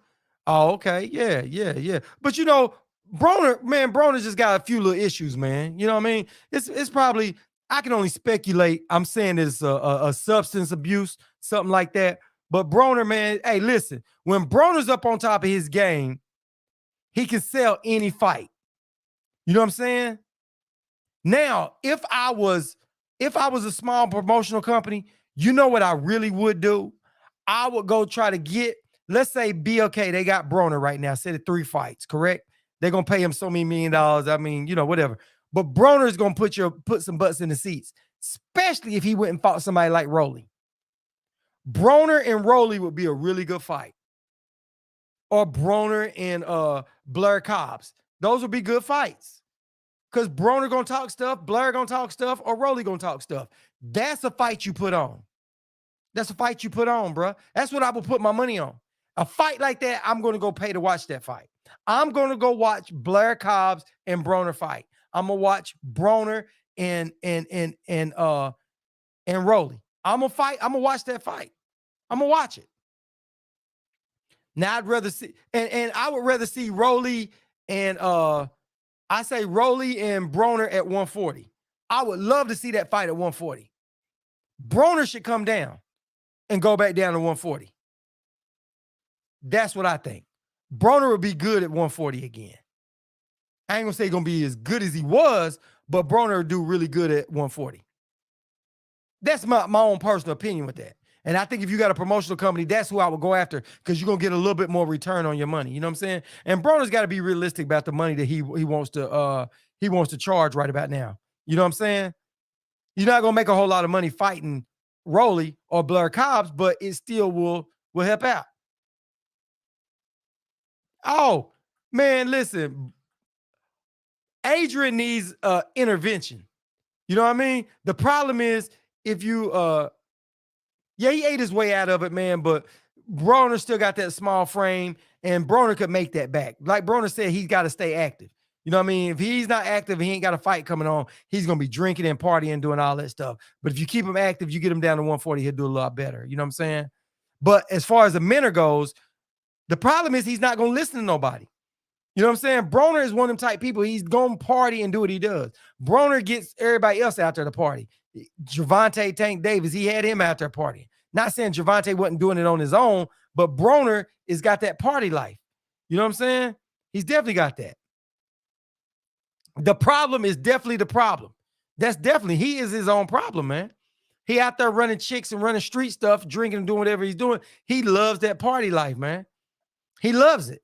Oh, okay. Yeah. But you know, Broner just got a few little issues, man. You know what I mean? It's probably, I can only speculate. I'm saying it's a substance abuse, something like that. But Broner, man, hey, listen, when Broner's up on top of his game, he can sell any fight. You know what I'm saying? Now, if I was a small promotional company, you know what I really would do? I would go try to get, let's say BLK, they got Broner right now, said it 3 fights, correct? They're gonna pay him so many $1 million. I mean, you know, whatever. But Broner is gonna put some butts in the seats, especially if he went and fought somebody like Rolly. Broner and Rolly would be a really good fight. Or Broner and Blair Cobbs. Those would be good fights. Because Broner gonna talk stuff, Blair gonna talk stuff, or Rolly gonna talk stuff. That's a fight you put on. That's a fight you put on, bro. That's what I would put my money on. A fight like that, I'm gonna go pay to watch that fight. I'm gonna go watch Blair Cobbs and Broner fight. I'm gonna watch Broner and Rolly. I'm gonna watch that fight. I'm gonna watch it. Now I'd rather see, and I would rather see Rolly and I say Rolly and Broner at 140. I would love to see that fight at 140. Broner should come down and go back down to 140. That's what I think. Broner would be good at 140 again. I ain't gonna say he's gonna be as good as he was, but Broner would do really good at 140. That's my own personal opinion with that. And I think if you got a promotional company, that's who I would go after, because you're gonna get a little bit more return on your money. You know what I'm saying? And Broner's got to be realistic about the money that he wants to charge right about now. You know what I'm saying? You're not gonna make a whole lot of money fighting Rolly or Blair Cobbs, but it still will help out. Oh man, listen, Adrian needs intervention. You know what I mean? The problem is if you yeah, he ate his way out of it, man, but Broner still got that small frame, and Broner could make that back. Like Broner said, he's got to stay active. You know what I mean? If he's not active, he ain't got a fight coming on, he's going to be drinking and partying, doing all that stuff. But if you keep him active, you get him down to 140, he'll do a lot better. You know what I'm saying? But as far as the Minner goes, the problem is he's not going to listen to nobody. You know what I'm saying? Broner is one of them type people. He's going to party and do what he does. Broner gets everybody else out there to party. Gervonta Tank Davis, he had him out there partying. Not saying Gervonta wasn't doing it on his own, but Broner has got that party life. You know what I'm saying? He's definitely got that. The problem is definitely the problem. That's definitely, he is his own problem, man. He out there running chicks and running street stuff, drinking and doing whatever he's doing. He loves that party life, man. He loves it.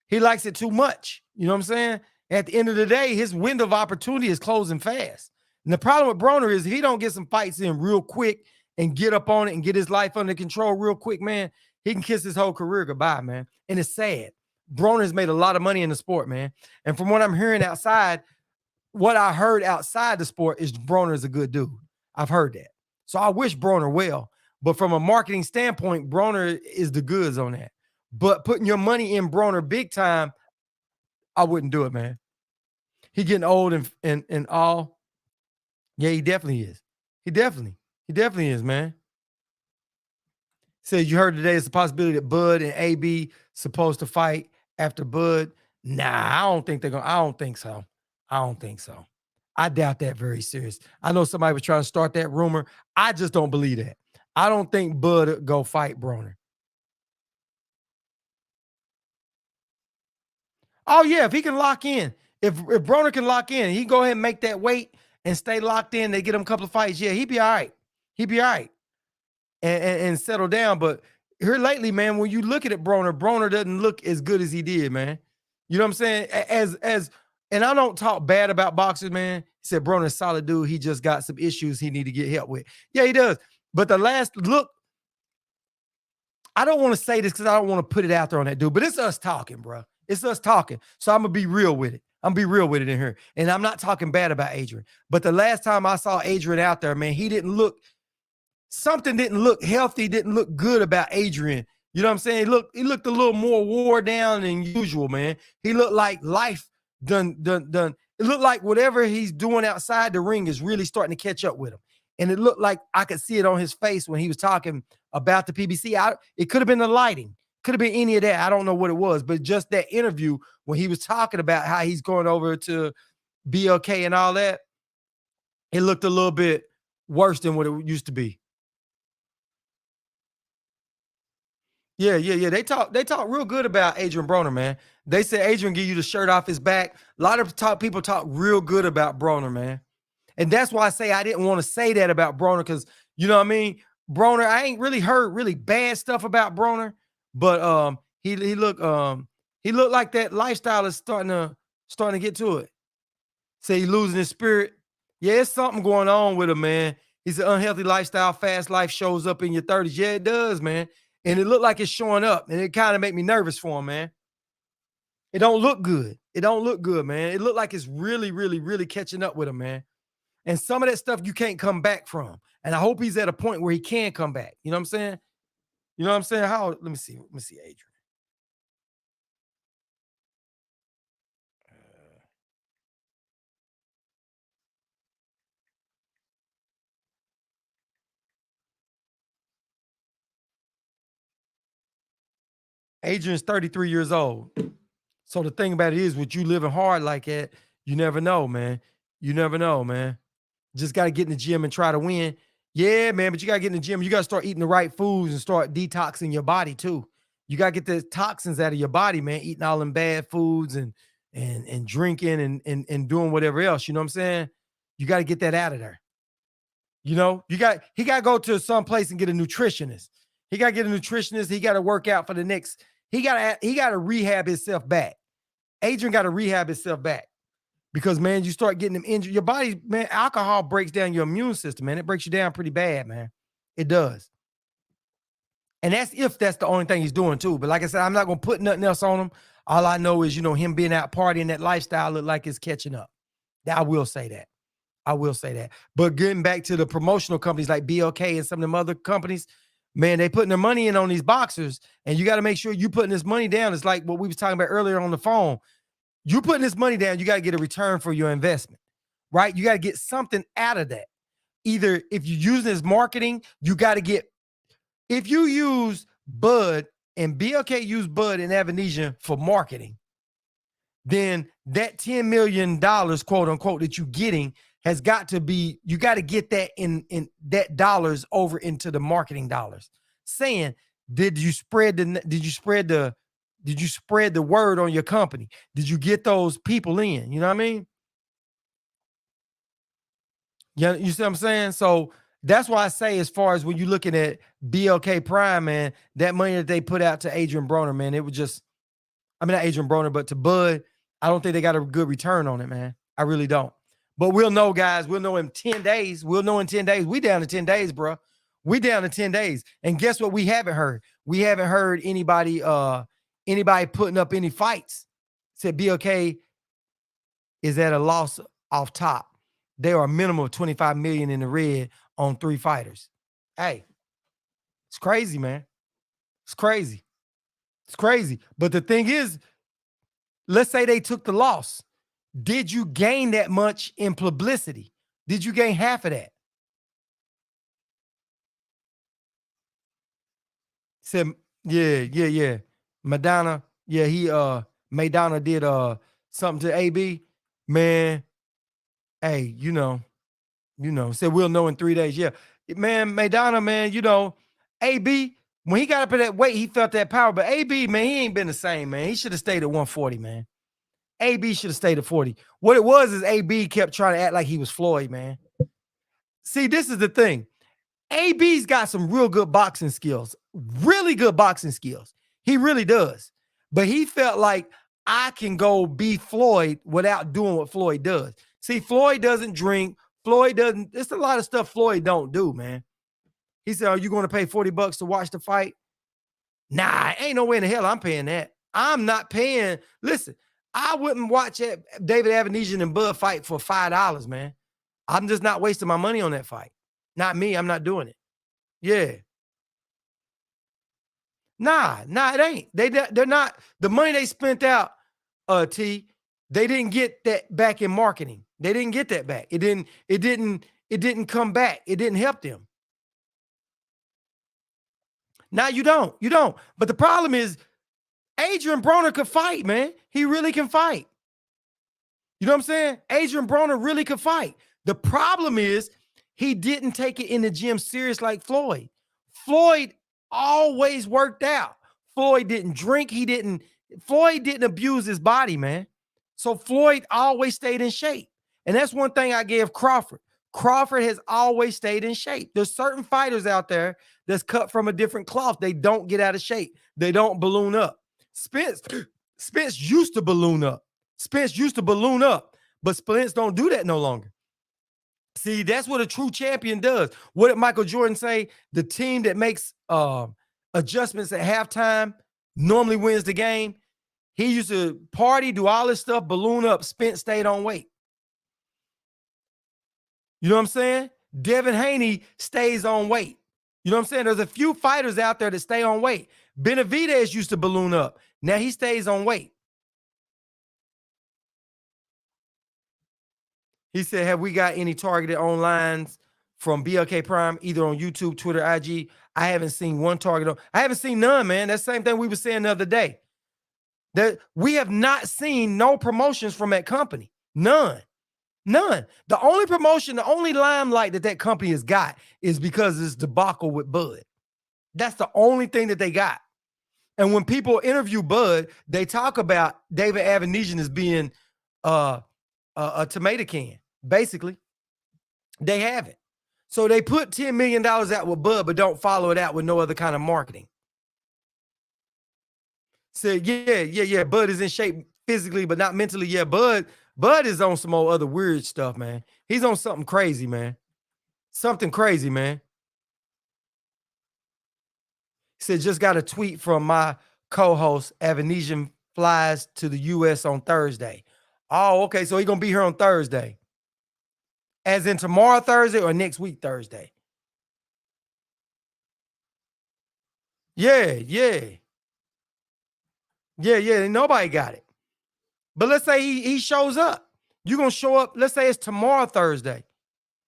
He likes it too much. You know what I'm saying? At the end of the day, his window of opportunity is closing fast. And the problem with Broner is if he don't get some fights in real quick and get up on it and get his life under control real quick, man, he can kiss his whole career goodbye, man. And it's sad. Broner's made a lot of money in the sport, man. And from what I'm hearing outside, what I heard outside the sport is Broner is a good dude. I've heard that. So I wish Broner well. But from a marketing standpoint, Broner is the goods on that. But putting your money in Broner big time, I wouldn't do it, man. He getting old and all. Yeah, he definitely is. He definitely is, man. Said you heard today it's a possibility that Bud and AB supposed to fight after Bud. Nah, I don't think they're gonna. I don't think so. I don't think so. I doubt that very serious. I know somebody was trying to start that rumor. I just don't believe that. I don't think Bud would go fight Broner. Oh yeah, if he can lock in, if Broner can lock in, he can go ahead and make that weight and stay locked in. They get him a couple of fights. Yeah, he'd be all right. He'd be all right and settle down. But here lately, man, when you look at it, Broner doesn't look as good as he did, man. You know what I'm saying? And I don't talk bad about boxers, man. He said Broner's a solid dude. He just got some issues he need to get help with. Yeah, he does. But the last look, I don't want to say this because I don't want to put it out there on that dude, but it's us talking, bro. It's us talking. So I'm going to be real with it. I'm going to be real with it in here. And I'm not talking bad about Adrian. But the last time I saw Adrian out there, man, something didn't look healthy, didn't look good about Adrian. You know what I'm saying? He looked a little more wore down than usual, man. He looked like life done. It looked like whatever he's doing outside the ring is really starting to catch up with him. And it looked like I could see it on his face when he was talking about the PBC. It could have been the lighting. Could have been any of that. I don't know what it was, but just that interview when he was talking about how he's going over to BLK and all that, it looked a little bit worse than what it used to be. Yeah. They talk real good about Adrian Broner, man. They said Adrian give you the shirt off his back. A lot of people talk real good about Broner, man. And that's why I say I didn't want to say that about Broner because, you know what I mean? Broner, I ain't really heard really bad stuff about Broner, but he looked like that lifestyle is starting to get to it. Say he losing his spirit. Yeah, it's something going on with him, man. He's an unhealthy lifestyle. Fast life shows up in your 30s. Yeah, it does, man. And it looked like it's showing up, and it kind of make me nervous for him, man. It don't look good. It don't look good, man. It looked like it's really, really, really catching up with him, man. And some of that stuff you can't come back from. And I hope he's at a point where he can come back. You know what I'm saying? You know what I'm saying? Let me see. Let me see, Adrian. Adrian's 33 years old. So the thing about it is, with you living hard like that, you never know, man. You never know, man. Just got to get in the gym and try to win. Yeah, man, but you got to get in the gym. You got to start eating the right foods and start detoxing your body too. You got to get the toxins out of your body, man, eating all them bad foods and drinking and doing whatever else. You know what I'm saying? You got to get that out of there. You know, he got to go to some place and get a nutritionist. He got to get a nutritionist. He got to work out for the next. He got to rehab himself back. Adrian got to rehab himself back because, man, you start getting them injured. Your body, man, alcohol breaks down your immune system, man. It breaks you down pretty bad, man. It does. And that's the only thing he's doing too. But like I said, I'm not going to put nothing else on him. All I know is, you know, him being out partying, that lifestyle look like it's catching up. I will say that. I will say that. But getting back to the promotional companies like BLK and some of them other companies, man, they putting their money in on these boxers, and you got to make sure you putting this money down. It's like what we was talking about earlier on the phone. You putting this money down, you got to get a return for your investment, right? You got to get something out of that. Either if you use this marketing, you got to get, if you use Bud and BLK use Bud and Avenesian for marketing, then that $10 million, quote unquote, that you're getting has got to be, you got to get that in that dollars over into the marketing dollars. Saying, did you spread the word on your company? Did you get those people in? You know what I mean? Yeah, you see what I'm saying? So that's why I say, as far as when you're looking at BLK Prime, man, that money that they put out to Adrian Broner, man, it was just, I mean, not Adrian Broner, but to Bud, I don't think they got a good return on it, man. I really don't. But we'll know, guys. We'll know in 10 days. We'll know in 10 days. We down to 10 days, bro. We down to 10 days. And guess what we haven't heard? We haven't heard anybody putting up any fights. Said BLK is at a loss off top. They are a minimum of 25 million in the red on 3 fighters. Hey, It's crazy, man. It's crazy. It's crazy. But the thing is, let's say they took the loss. Did you gain that much in publicity? Did you gain half of that? Said, yeah. Madonna, Madonna did something to AB. Man, hey, said we'll know in 3 days. Yeah. Man, Madonna, man, AB, when he got up at that weight, he felt that power. But AB, man, he ain't been the same, man. He should have stayed at 140, man. AB should have stayed at 40. What it was is AB kept trying to act like he was Floyd, man. See, this is the thing. AB's got some real good boxing skills, really good boxing skills. He really does. But he felt like I can go be Floyd without doing what Floyd does. See, Floyd doesn't drink. Floyd doesn't. It's a lot of stuff Floyd don't do, man. He said, are you going to pay $40 to watch the fight? Nah, ain't no way in the hell I'm paying that. I'm not paying. Listen, I wouldn't watch David Avenesian and Bud fight for $5, man. I'm just not wasting my money on that fight. Not me. I'm not doing it. Yeah. Nah, it ain't. They're not. The money they spent out, T, they didn't get that back in marketing. They didn't get that back. It didn't come back. It didn't help them. Now you don't. But the problem is Adrian Broner could fight, man. He really can fight. You know what I'm saying? Adrian Broner really could fight. The problem is he didn't take it in the gym serious like Floyd. Floyd always worked out. Floyd didn't drink. Floyd didn't abuse his body, man. So Floyd always stayed in shape. And that's one thing I gave Crawford. Crawford has always stayed in shape. There's certain fighters out there that's cut from a different cloth. They don't get out of shape. They don't balloon up. Spence used to balloon up. But Spence don't do that no longer. See, that's what a true champion does. What did Michael Jordan say? The team that makes adjustments at halftime normally wins the game. He used to party, do all this stuff, balloon up. Spence stayed on weight. You know what I'm saying? Devin Haney stays on weight. You know what I'm saying? There's a few fighters out there that stay on weight. Benavidez used to balloon up. Now he stays on weight. He said, have we got any targeted onlines from BLK Prime, either on YouTube, Twitter, IG? I haven't seen one target. I haven't seen none, man. That's the same thing we were saying the other day. That we have not seen no promotions from that company. None. The only promotion, the only limelight that company has got is because it's debacle with Bud. That's the only thing that they got. And when people interview Bud, they talk about David Avenesian as being a tomato can. Basically, they haven't. So they put $10 million out with Bud, but don't follow it out with no other kind of marketing. Said, yeah. Bud is in shape physically, but not mentally. Yeah, Bud is on some old other weird stuff, man. He's on something crazy, man. Something crazy, man. He said, just got a tweet from my co-host, Avenesian flies to the U.S. on Thursday. Oh, okay. So he's going to be here on Thursday. As in tomorrow Thursday or next week Thursday? Yeah. Nobody got it. But let's say he shows up. You're going to show up. Let's say it's tomorrow Thursday.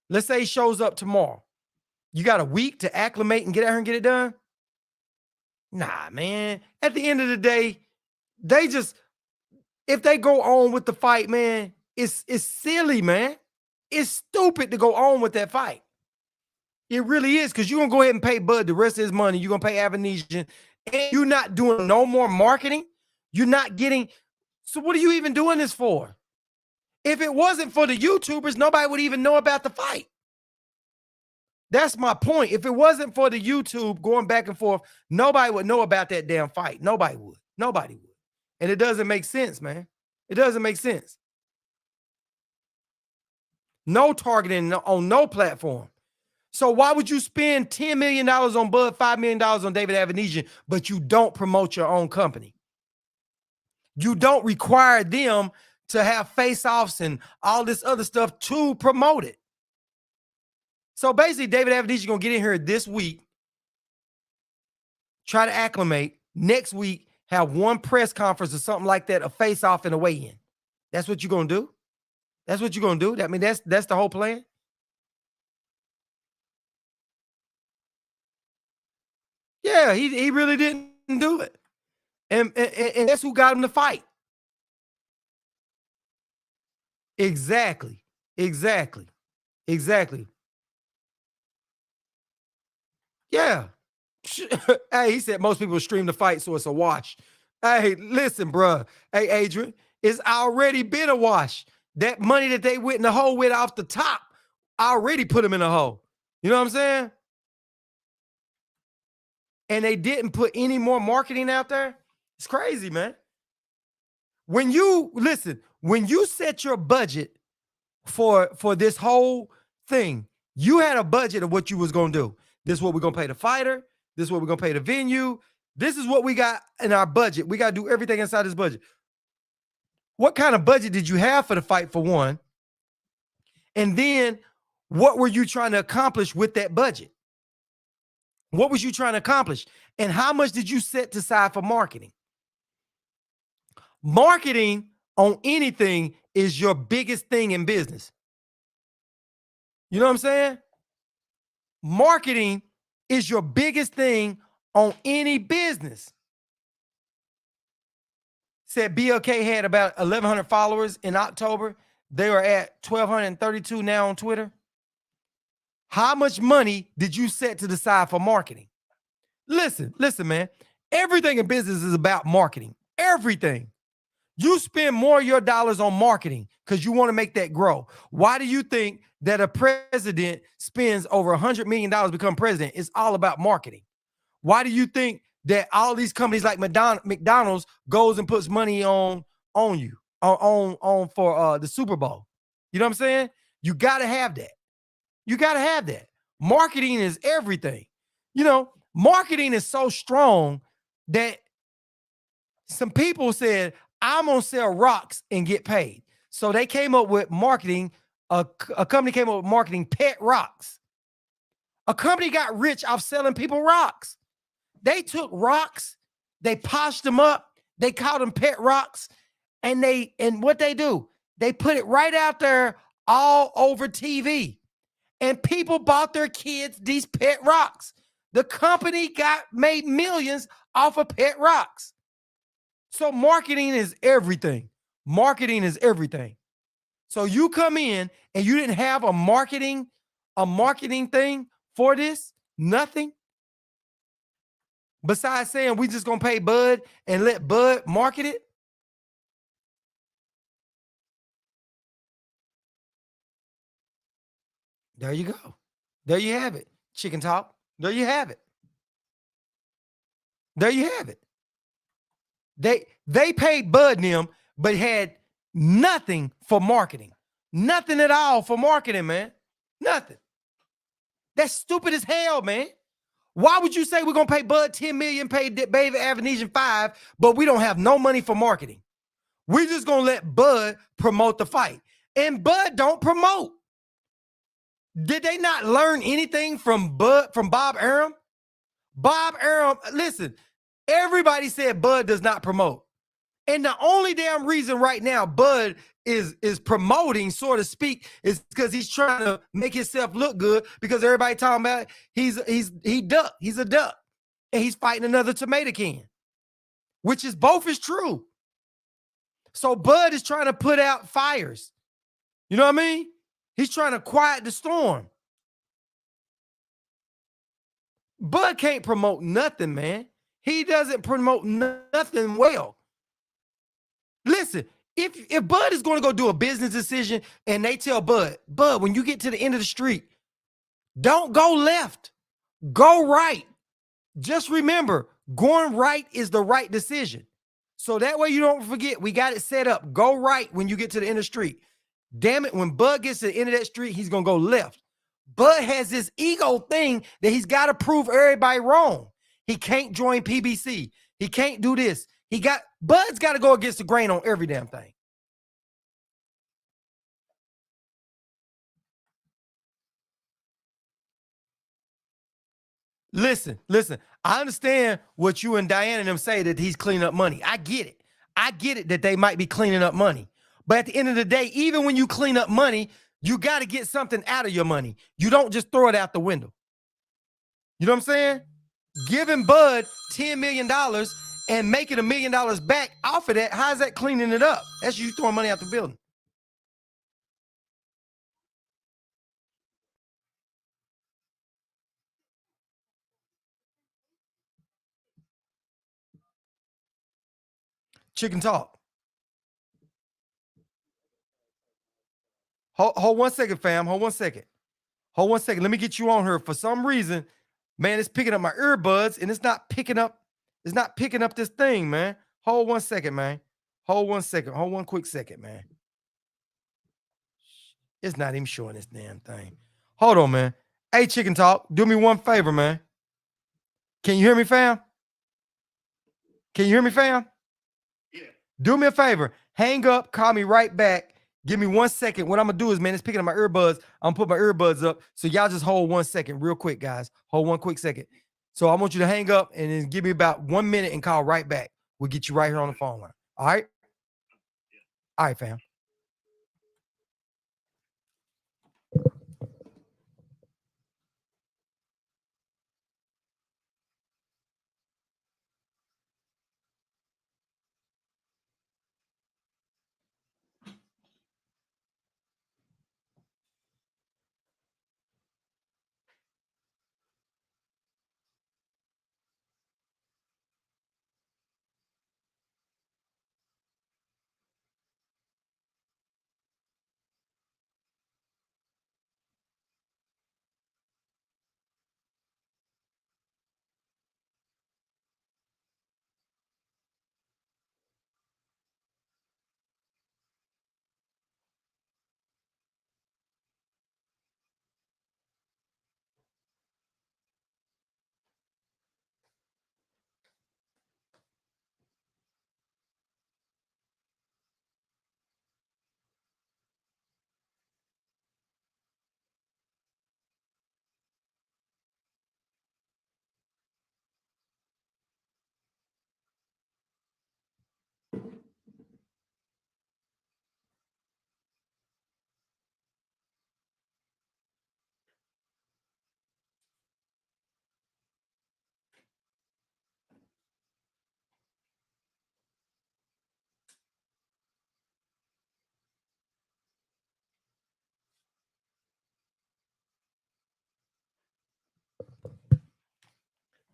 Let's say he shows up tomorrow. You got a week to acclimate and get out here and get it done? Nah, man. At the end of the day, if they go on with the fight, man, it's silly, man. It's stupid to go on with that fight. It really is, because you're going to go ahead and pay Bud the rest of his money. You're going to pay Avenesian, and you're not doing no more marketing. You're not getting. So what are you even doing this for? If it wasn't for the YouTubers, nobody would even know about the fight. That's my point. If it wasn't for the YouTube going back and forth, nobody would know about that damn fight. Nobody would. And it doesn't make sense, man. It doesn't make sense. No targeting on no platform. So why would you spend $10 million on Bud, $5 million on David Avenesian, but you don't promote your own company? You don't require them to have face-offs and all this other stuff to promote it. So basically, David Avenesian going to get in here this week try to acclimate. Next week, have one press conference or something like that, a face off and a weigh in. That's what you're gonna do. That's what you're gonna do. I mean, that's the whole plan. Yeah, he really didn't do it, and that's who got him to fight. Exactly, exactly, exactly. Yeah. Hey, he said most people stream the fight, so it's a wash. Hey, listen, bruh. Hey, Adrian, it's already been a wash. That money that they went in the hole with off the top already put them in the hole. You know what I'm saying? And they didn't put any more marketing out there. It's crazy, man. When you listen, when you set your budget for this whole thing, you had a budget of what you was gonna do. This is what we're gonna pay the fighter. This is what we're gonna pay the venue. This is what we got in our budget. We gotta do everything inside this budget. What kind of budget did you have for the fight, for one? And then what were you trying to accomplish with that budget? What was you trying to accomplish? And how much did you set aside for marketing? Marketing on anything is your biggest thing in business. You know what I'm saying? Marketing is your biggest thing on any business. Said BLK had about 1,100 followers in October. They are at 1,232 now on Twitter. How much money did you set to the side for marketing? Listen, man. Everything in business is about marketing. Everything. You spend more of your dollars on marketing because you want to make that grow. Why do you think that a president spends over $100 million to become president? It's all about marketing. Why do you think that all these companies like McDonald's goes and puts money on you for the Super Bowl? You know what I'm saying? You got to have that. You got to have that. Marketing is everything. You know, marketing is so strong that some people said, I'm going to sell rocks and get paid. So they came up with marketing. A company came up with marketing pet rocks. A company got rich off selling people rocks. They took rocks, they polished them up, they called them pet rocks, and what they do, they put it right out there all over TV. And people bought their kids these pet rocks. The company made millions off of pet rocks. So marketing is everything. Marketing is everything. So you come in and you didn't have a marketing thing for this, nothing. Besides saying we just gonna pay Bud and let Bud market it. There you go. There you have it. Chicken talk. There you have it. There you have it. They paid Bud and them, but had nothing for marketing. Nothing at all for marketing, man. Nothing. That's stupid as hell, man. Why would you say we're gonna pay Bud 10 million, pay Baby Avenesian 5, but we don't have no money for marketing? We're just gonna let Bud promote the fight. And Bud don't promote. Did they not learn anything from Bob Arum? Bob Arum, listen, everybody said Bud does not promote. And the only damn reason right now Bud is promoting, so to speak, is because he's trying to make himself look good, because everybody talking about he's a duck, and he's fighting another tomato can, which is both is true. So Bud is trying to put out fires. You know what I mean? He's trying to quiet the storm. Bud can't promote nothing, man. He doesn't promote nothing well. Listen, if Bud is going to go do a business decision and they tell Bud, when you get to the end of the street, don't go left, go right. Just remember, going right is the right decision. So that way you don't forget, we got it set up. Go right when you get to the end of the street. Damn it, when Bud gets to the end of that street, he's going to go left. Bud has this ego thing that he's got to prove everybody wrong. He can't join PBC. He can't do this. Bud's got to go against the grain on every damn thing. Listen. I understand what you and Diane and them say that he's cleaning up money. I get it. I get it that they might be cleaning up money. But at the end of the day, even when you clean up money, you got to get something out of your money. You don't just throw it out the window. You know what I'm saying? Giving Bud $10 million and making $1 million back off of that, how's that cleaning it up? That's you throwing money out the building. Chicken talk. Hold 1 second, fam. Hold 1 second. Hold 1 second. Let me get you on here. For some reason, man, it's picking up my earbuds and it's not picking up this thing, man. Hold 1 second, man. Hold 1 second. Hold one quick second, man. It's not even showing this damn thing. Hold on, man. Hey, Chicken Talk, do me one favor, man. Can you hear me, fam? Can you hear me, fam? Yeah. Do me a favor. Hang up, call me right back. Give me 1 second. What I'm gonna do is, man, it's picking up my earbuds. I'm gonna put my earbuds up. So y'all just hold 1 second, real quick, guys. Hold one quick second. So I want you to hang up and then give me about 1 minute and call right back. We'll get you right here on the phone line. All right? All right, fam.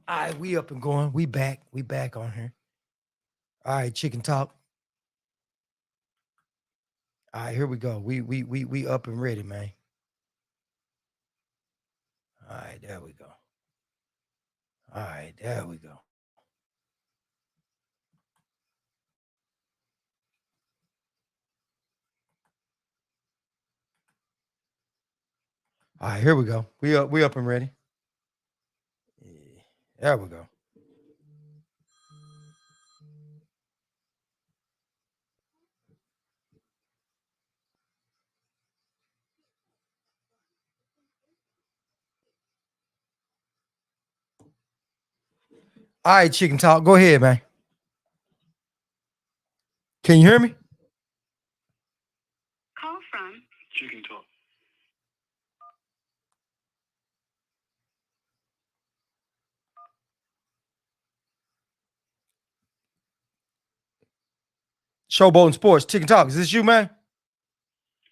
All right, we up and going. We back. We back on here. All right, Chicken Talk. All right, here we go. We up and ready, man. All right, there we go. All right, there we go. All right, here we go. We up and ready. There we go. All right, Chicken Talk. Go ahead, man. Can you hear me? Call from Chicken talk. Showboat Sports, Chicken Talk. Is this you, man?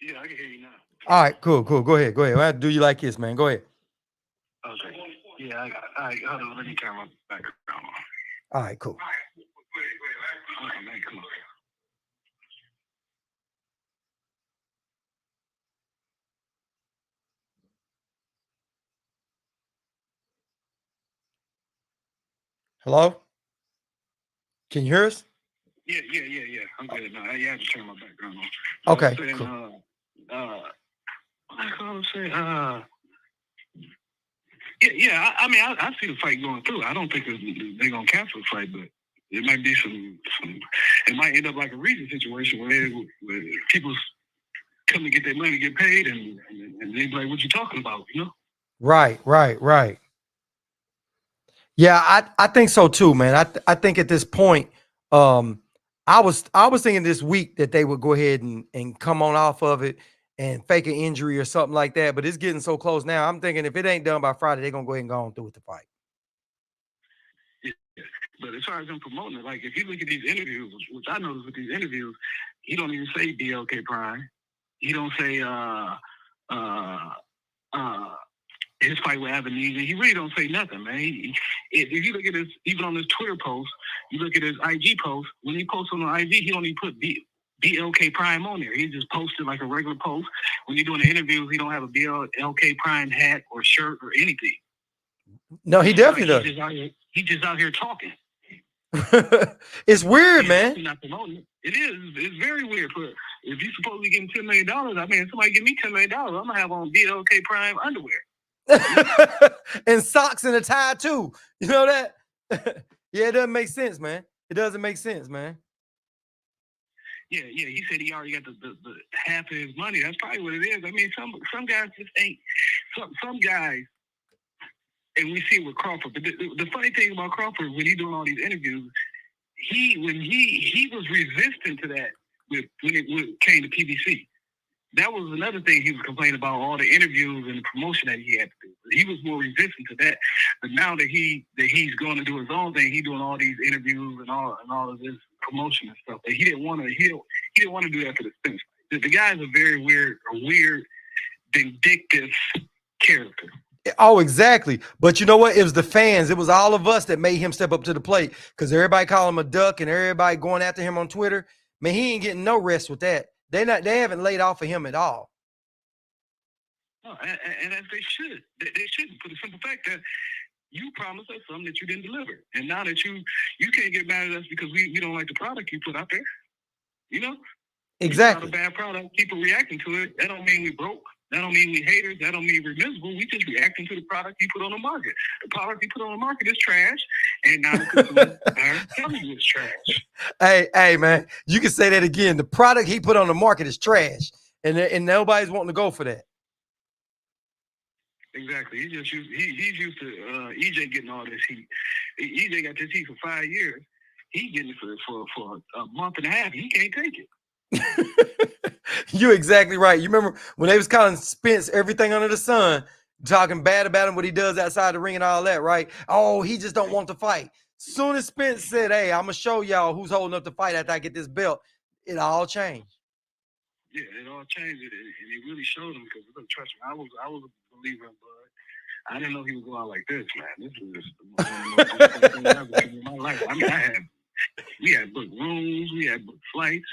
Yeah, I can hear you now. All right, cool. Go ahead. I have to do you like this, man. Go ahead. Okay. Yeah, hold on, let me turn my background on. All right, cool. Okay, man, come on. Hello? Can you hear us? Yeah. I'm good now. You have to turn my background on. Okay, Saying, cool. what I call say, yeah. I mean, I see the fight going through. I don't think they're gonna cancel the fight, but it might be some. It might end up like a Regis situation where people come to get their money, get paid, and they be like, "What you talking about?" You know? Right. Yeah, I think so too, man. I think at this point, I was thinking this week that they would go ahead and come on off of it and fake an injury or something like that. But it's getting so close now. I'm thinking if it ain't done by Friday, they're gonna go ahead and go on through with the fight. Yeah. But as far as them promoting it, like if you look at these interviews, which I noticed with these interviews, he don't even say BLK Prime. He don't say his fight with Avenida. He really don't say nothing, man. If you look at his, even on his Twitter post, you look at his IG post. When he posts on the IG, he don't even put BLK Prime on there. He just posted like a regular post. When you're doing the interviews, he don't have a BLK Prime hat or shirt or anything. No, he definitely does. He's just out here talking. It's weird, man. Not promoting it. It is. It's very weird. But if you're supposed to be getting $10 million, I mean, if somebody give me $10 million, I'm gonna have on BLK Prime underwear. And socks and a tie too. You know that? Yeah, it doesn't make sense, man. It doesn't make sense, man. Yeah. He said he already got the half of his money. That's probably what it is. I mean, some guys just ain't. Some guys, and we see it with Crawford. But the funny thing about Crawford, when he's doing all these interviews, when he was resistant to that when it came to PBC. That was another thing he was complaining about, all the interviews and the promotion that he had to do. He was more resistant to that. But now that he's going to do his own thing, he's doing all these interviews and all of this promotion and stuff. But he didn't want to do that for the finish. The guy's a very weird, vindictive character. Oh, exactly. But you know what? It was the fans. It was all of us that made him step up to the plate because everybody call him a duck and everybody going after him on Twitter. Man, he ain't getting no rest with that. They haven't laid off of him at all. Oh, and as they should. They shouldn't, for the simple fact that you promised us something that you didn't deliver. And now that you can't get mad at us because we don't like the product you put out there. You know? Exactly. It's not a bad product. People reacting to it. That don't mean we broke. That don't mean we haters. That don't mean we're miserable. We just reacting to the product you put on the market. The product you put on the market is trash. And now the consumers are telling you it's trash. Hey, man, you can say that again. The product he put on the market is trash. And nobody's wanting to go for that. Exactly. He's used to EJ getting all this heat. EJ got this heat for 5 years. He's getting it for a month and a half. He can't take it. You're exactly right. You remember when they was calling Spence everything under the sun, talking bad about him, what he does outside the ring and all that, right? Oh, he just don't want to fight. Soon as Spence said, hey, I'm going to show y'all who's holding up the fight after I get this belt, it all changed. Yeah, it all changed. And it really showed him because, look, trust me, I was a believer in Bud. I didn't know he was going like this, man. This was just one of the most important things I've ever seen in my life. I mean, we had booked rooms, we had booked flights,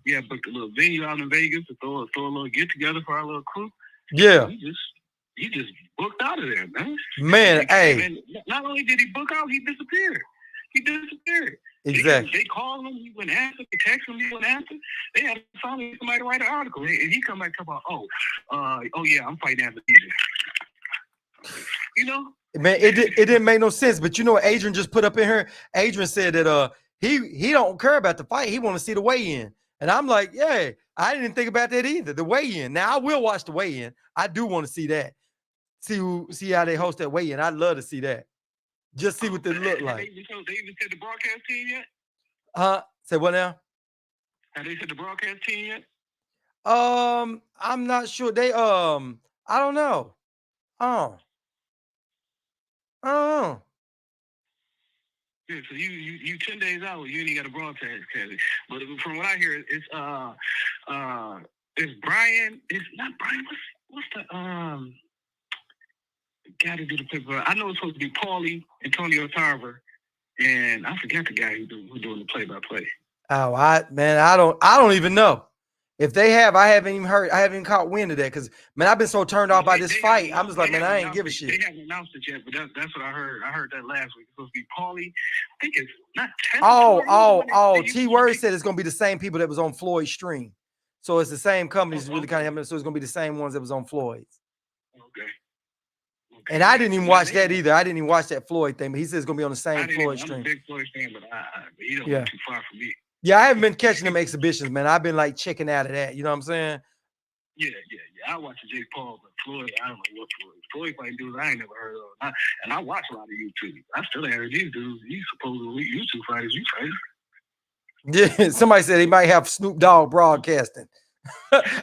we had booked a little venue out in Vegas to throw a little get together for our little crew. Yeah. He just booked out of there, man. Man, hey. And not only did he book out, he disappeared. Exactly. They called him, he wouldn't answer. They texted him, he wouldn't answer. They had to find somebody to write an article. And he come back about, oh yeah, I'm fighting after DJ. You know? Man, it didn't make no sense. But you know what Adrian just put up in here? Adrian said that he don't care about the fight. He want to see the weigh-in. And I'm like, yeah, I didn't think about that either. The weigh-in. Now I will watch the weigh-in. I do want to see that. See how they host that weigh-in. I'd love to see that. Just see what they look like. They even said the broadcast team yet? Say what now? Have they said the broadcast team yet? I'm not sure. They I don't know. I don't know. Yeah, so you 10 days out, you ain't got a broadcast, Kelly. But from what I hear, it's Brian. It's not Brian. What's the guy to do the paper? I know it's supposed to be Paulie, Antonio Tarver, and I forgot the guy who's doing the play-by-play. Oh, I don't even know. If they have, I haven't even heard. I haven't even caught wind of that because, man, I've been so turned off by this fight. I'm just like, man, I ain't give a shit. They haven't announced it yet, but that's what I heard. I heard that last week. It's supposed to be Paulie. I think it's not. T-Word said it's going to be the same people that was on Floyd's stream. So it's the same companies really kind of having. So it's going to be the same ones that was on Floyd's. Okay. And I didn't even watch that either. I didn't even watch that Floyd thing, but he says it's going to be on the same Floyd stream. I'm a big Floyd fan, but he don't go too far from me. Yeah, I haven't been catching them exhibitions, man. I've been like checking out of that. You know what I'm saying? Yeah. I watch the Jake Paul, but Floyd, I don't know what Floyd fighting dudes I ain't never heard of. And I watch a lot of YouTube. I still ain't heard these dudes. These supposedly YouTube fighters, you fighters. Yeah, somebody said he might have Snoop Dogg broadcasting.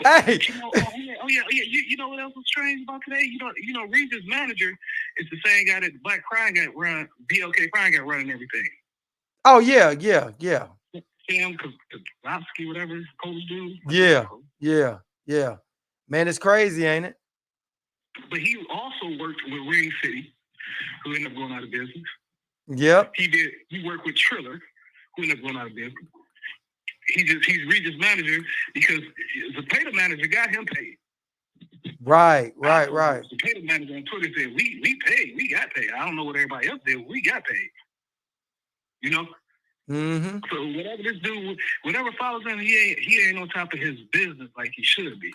Hey, You know, oh yeah. You know what else was strange about today? You know, Regis' manager is the same guy that Black Crime got run, BLK Crime got running everything. oh yeah. Sam Kozlowski, whatever his coach dude. Yeah. Man, it's crazy, ain't it? But he also worked with Ring City, who ended up going out of business. Yep. He worked with Triller, who ended up going out of business. He's Regis' manager because the Payton manager got him paid. Right. The Payton manager on Twitter said, we paid, we got paid. I don't know what everybody else did, we got paid. You know? Mm-hmm. So whatever this dude, whatever follows him, he ain't on top of his business like he should be.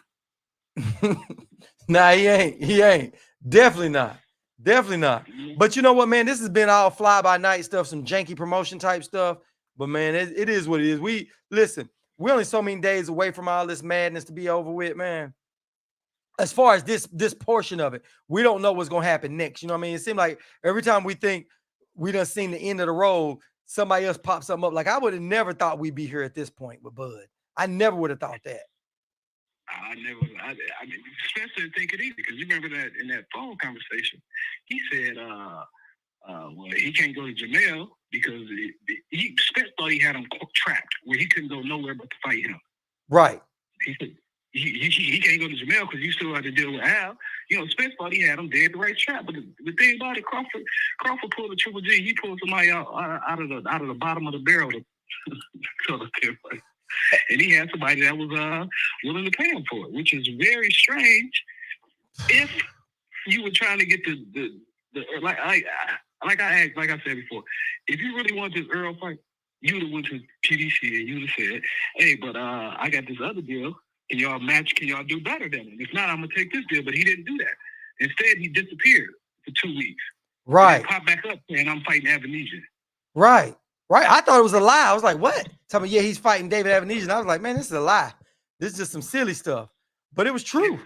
Nah, he ain't. Definitely not. But you know what, man? This has been all fly by night stuff, some janky promotion type stuff. But man, it is what it is. We're only so many days away from all this madness to be over with, man. As far as this portion of it, we don't know what's gonna happen next. You know what I mean? It seems like every time we think we done seen the end of the road, somebody else pops something up. Like I would have never thought we'd be here at this point with Bud. I never would have thought that. I mean, Spencer didn't think it either because you remember that in that phone conversation, he said, well, he can't go to Jamel because Spence thought he had him trapped where he couldn't go nowhere but to fight him. Right. He said he can't go to Jamel because you still had to deal with Al. You know, Spence thought he had him dead the right trap, but the thing about it, Crawford pulled a Triple G. He pulled somebody out of the bottom of the barrel to and he had somebody that was willing to pay him for it, which is very strange. If you were trying to get the like I said before, if you really want this Earl fight, you would have went to PDC and you would have said, "Hey, but I got this other deal. Can y'all match? Can y'all do better than it? If not, I'm gonna take this deal." But he didn't do that. Instead, he disappeared for 2 weeks. Right. Popped back up saying, "I'm fighting Avenesian." Right. I thought it was a lie. I was like, what? Tell me, yeah, he's fighting David Avenesian. I was like, man, this is a lie. This is just some silly stuff. But it was true.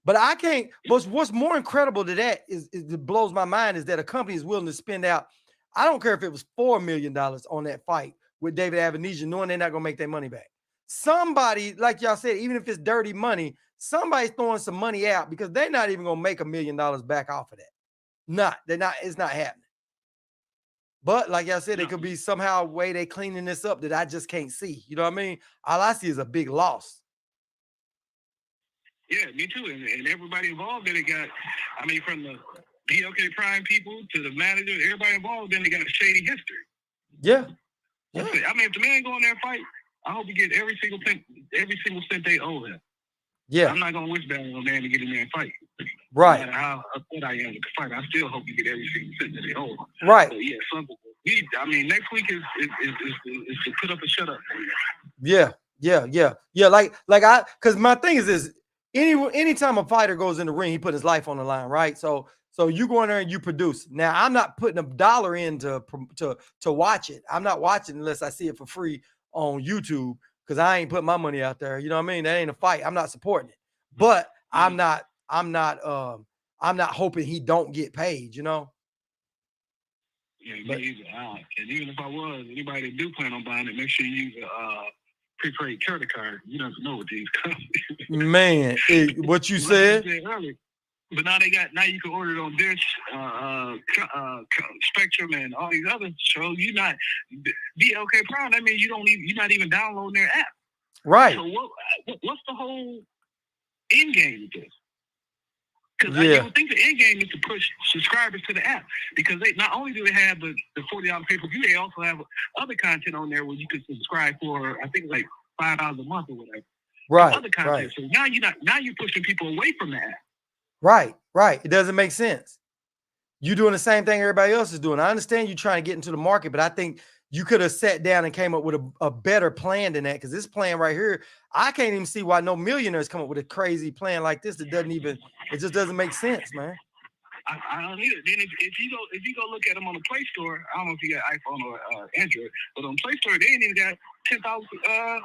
But I can't. What's more incredible to that is it blows my mind is that a company is willing to spend out. I don't care if it was $4 million on that fight with David Avenesian, knowing they're not going to make their money back. Somebody, like y'all said, even if it's dirty money, somebody's throwing some money out because they're not even going to make $1 million back off of that. They're not. It's not happening. But like I said, it could be somehow a way they cleaning this up that I just can't see. You know what I mean? All I see is a big loss. Yeah, me too. And everybody involved in it got, I mean, from the BLK Prime people to the manager, everybody involved in it got a shady history. Yeah. I mean, if the man go in there and fight, I hope he get every single cent they owe him. Yeah. I'm not gonna wish bad on a man to get in there and fight. Right. No matter how upset I am with the fight, I still hope you get every single cent that they owe him. Right. So yeah, I mean, next week is to put up and shut up. Yeah. Because my thing is this: anytime a fighter goes in the ring, he put his life on the line, right? So you go in there and you produce. Now I'm not putting $1 in to watch it. I'm not watching unless I see it for free on YouTube because I ain't putting my money out there. You know what I mean? That ain't a fight. I'm not supporting it. But I'm not hoping he don't get paid, you know? Yeah, me either. And even if I was, anybody that do plan on buying it, make sure you use a prepaid credit card. You don't know what these come. Man, what you said? Earlier. But now you can order it on Dish, Spectrum, and all these other shows. You're not BLK Prime. That means you're not even downloading their app. Right. So what's the whole end game with this? Because I would think the end game is to push subscribers to the app because they not only do they have the $40 pay-per-view, they also have other content on there where you can subscribe for I think like $5 a month or whatever. Right. Other content. So now you're pushing people away from the app. Right. It doesn't make sense. You're doing the same thing everybody else is doing. I understand you trying to get into the market, but I think you could have sat down and came up with a better plan than that. Because this plan right here, I can't even see why no millionaires come up with a crazy plan like this. It just doesn't make sense, man. I don't need it. Then if you go look at them on the Play Store, I don't know if you got iPhone or Android, but on Play Store they ain't even got 10,000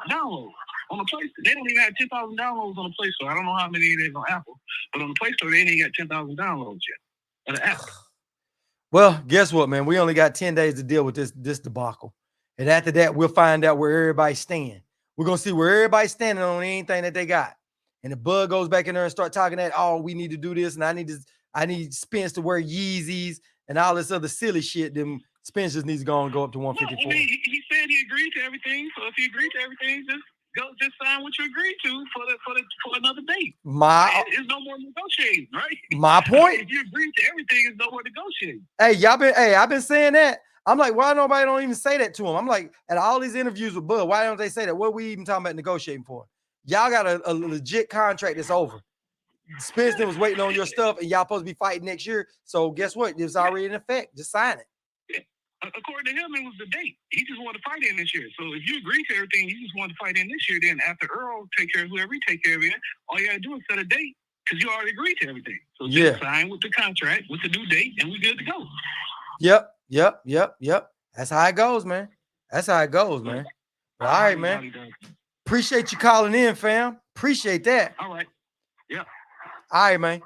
downloads. On the Play Store, they don't even have 10,000 downloads on the Play Store. I don't know how many it is on Apple, but on the Play Store, they ain't got 10,000 downloads yet of the app. Well, guess what, man? We only got 10 days to deal with this debacle. And after that, we'll find out where everybody's standing. We're going to see where everybody's standing on anything that they got. And the bug goes back in there and start talking that, oh, we need to do this, and I need Spence to wear Yeezys and all this other silly shit. Then Spence just needs to go up to 154. No, I mean, he said he agreed to everything. So if he agreed to everything, just sign what you agreed to for another date. It's no more negotiating, right? My point. If you agreed to everything, it's no more negotiating. Hey, I've been saying that. I'm like, why nobody don't even say that to him? I'm like, at all these interviews with Bud, why don't they say that? What are we even talking about negotiating for? Y'all got a legit contract that's over. Spence was waiting on your stuff, and y'all supposed to be fighting next year. So guess what? It's already in effect. Just sign it. Yeah. According to him, it was the date. He just wanted to fight in this year. So if you agree to everything, you just want to fight in this year. Then after Earl take care of whoever he take care of it, all you gotta do is set a date because you already agreed to everything. So just sign with the contract with the new date, and we good to go. Yep. That's how it goes, man. That's how it goes, man. Well, all right, man. Appreciate you calling in, fam. Appreciate that. All right. Yeah. All right, man.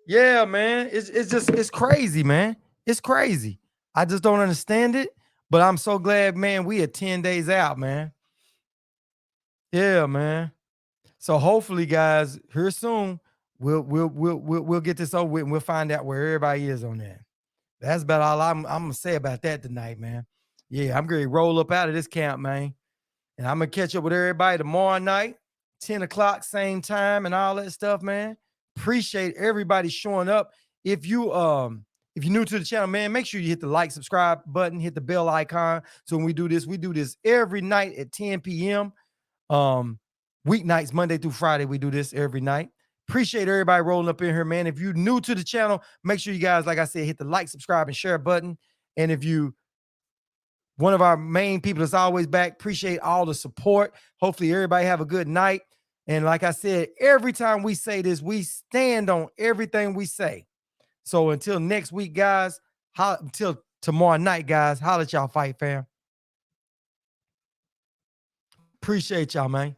Yeah, man. It's crazy, man. It's crazy. I just don't understand it. But I'm so glad, man, we are 10 days out, man. Yeah, man. So hopefully, guys, here soon, we'll get this over with and we'll find out where everybody is on that. That's about all I'm gonna say about that tonight, man. Yeah, I'm gonna roll up out of this camp, man. And I'm gonna catch up with everybody tomorrow night, 10 o'clock, same time, and all that stuff, man. Appreciate everybody showing up. If you're new to the channel, man, make sure you hit the like, subscribe button, hit the bell icon. So when we do this every night at 10 p.m. Weeknights, Monday through Friday, we do this every night. Appreciate everybody rolling up in here, man. If you're new to the channel, make sure you guys, like I said, hit the like, subscribe, and share button. And if you one of our main people that's always back, appreciate all the support. Hopefully everybody have a good night. And like I said, every time we say this, we stand on everything we say. So until next week, guys, until tomorrow night, guys, holla at y'all, fight fam. Appreciate y'all, man.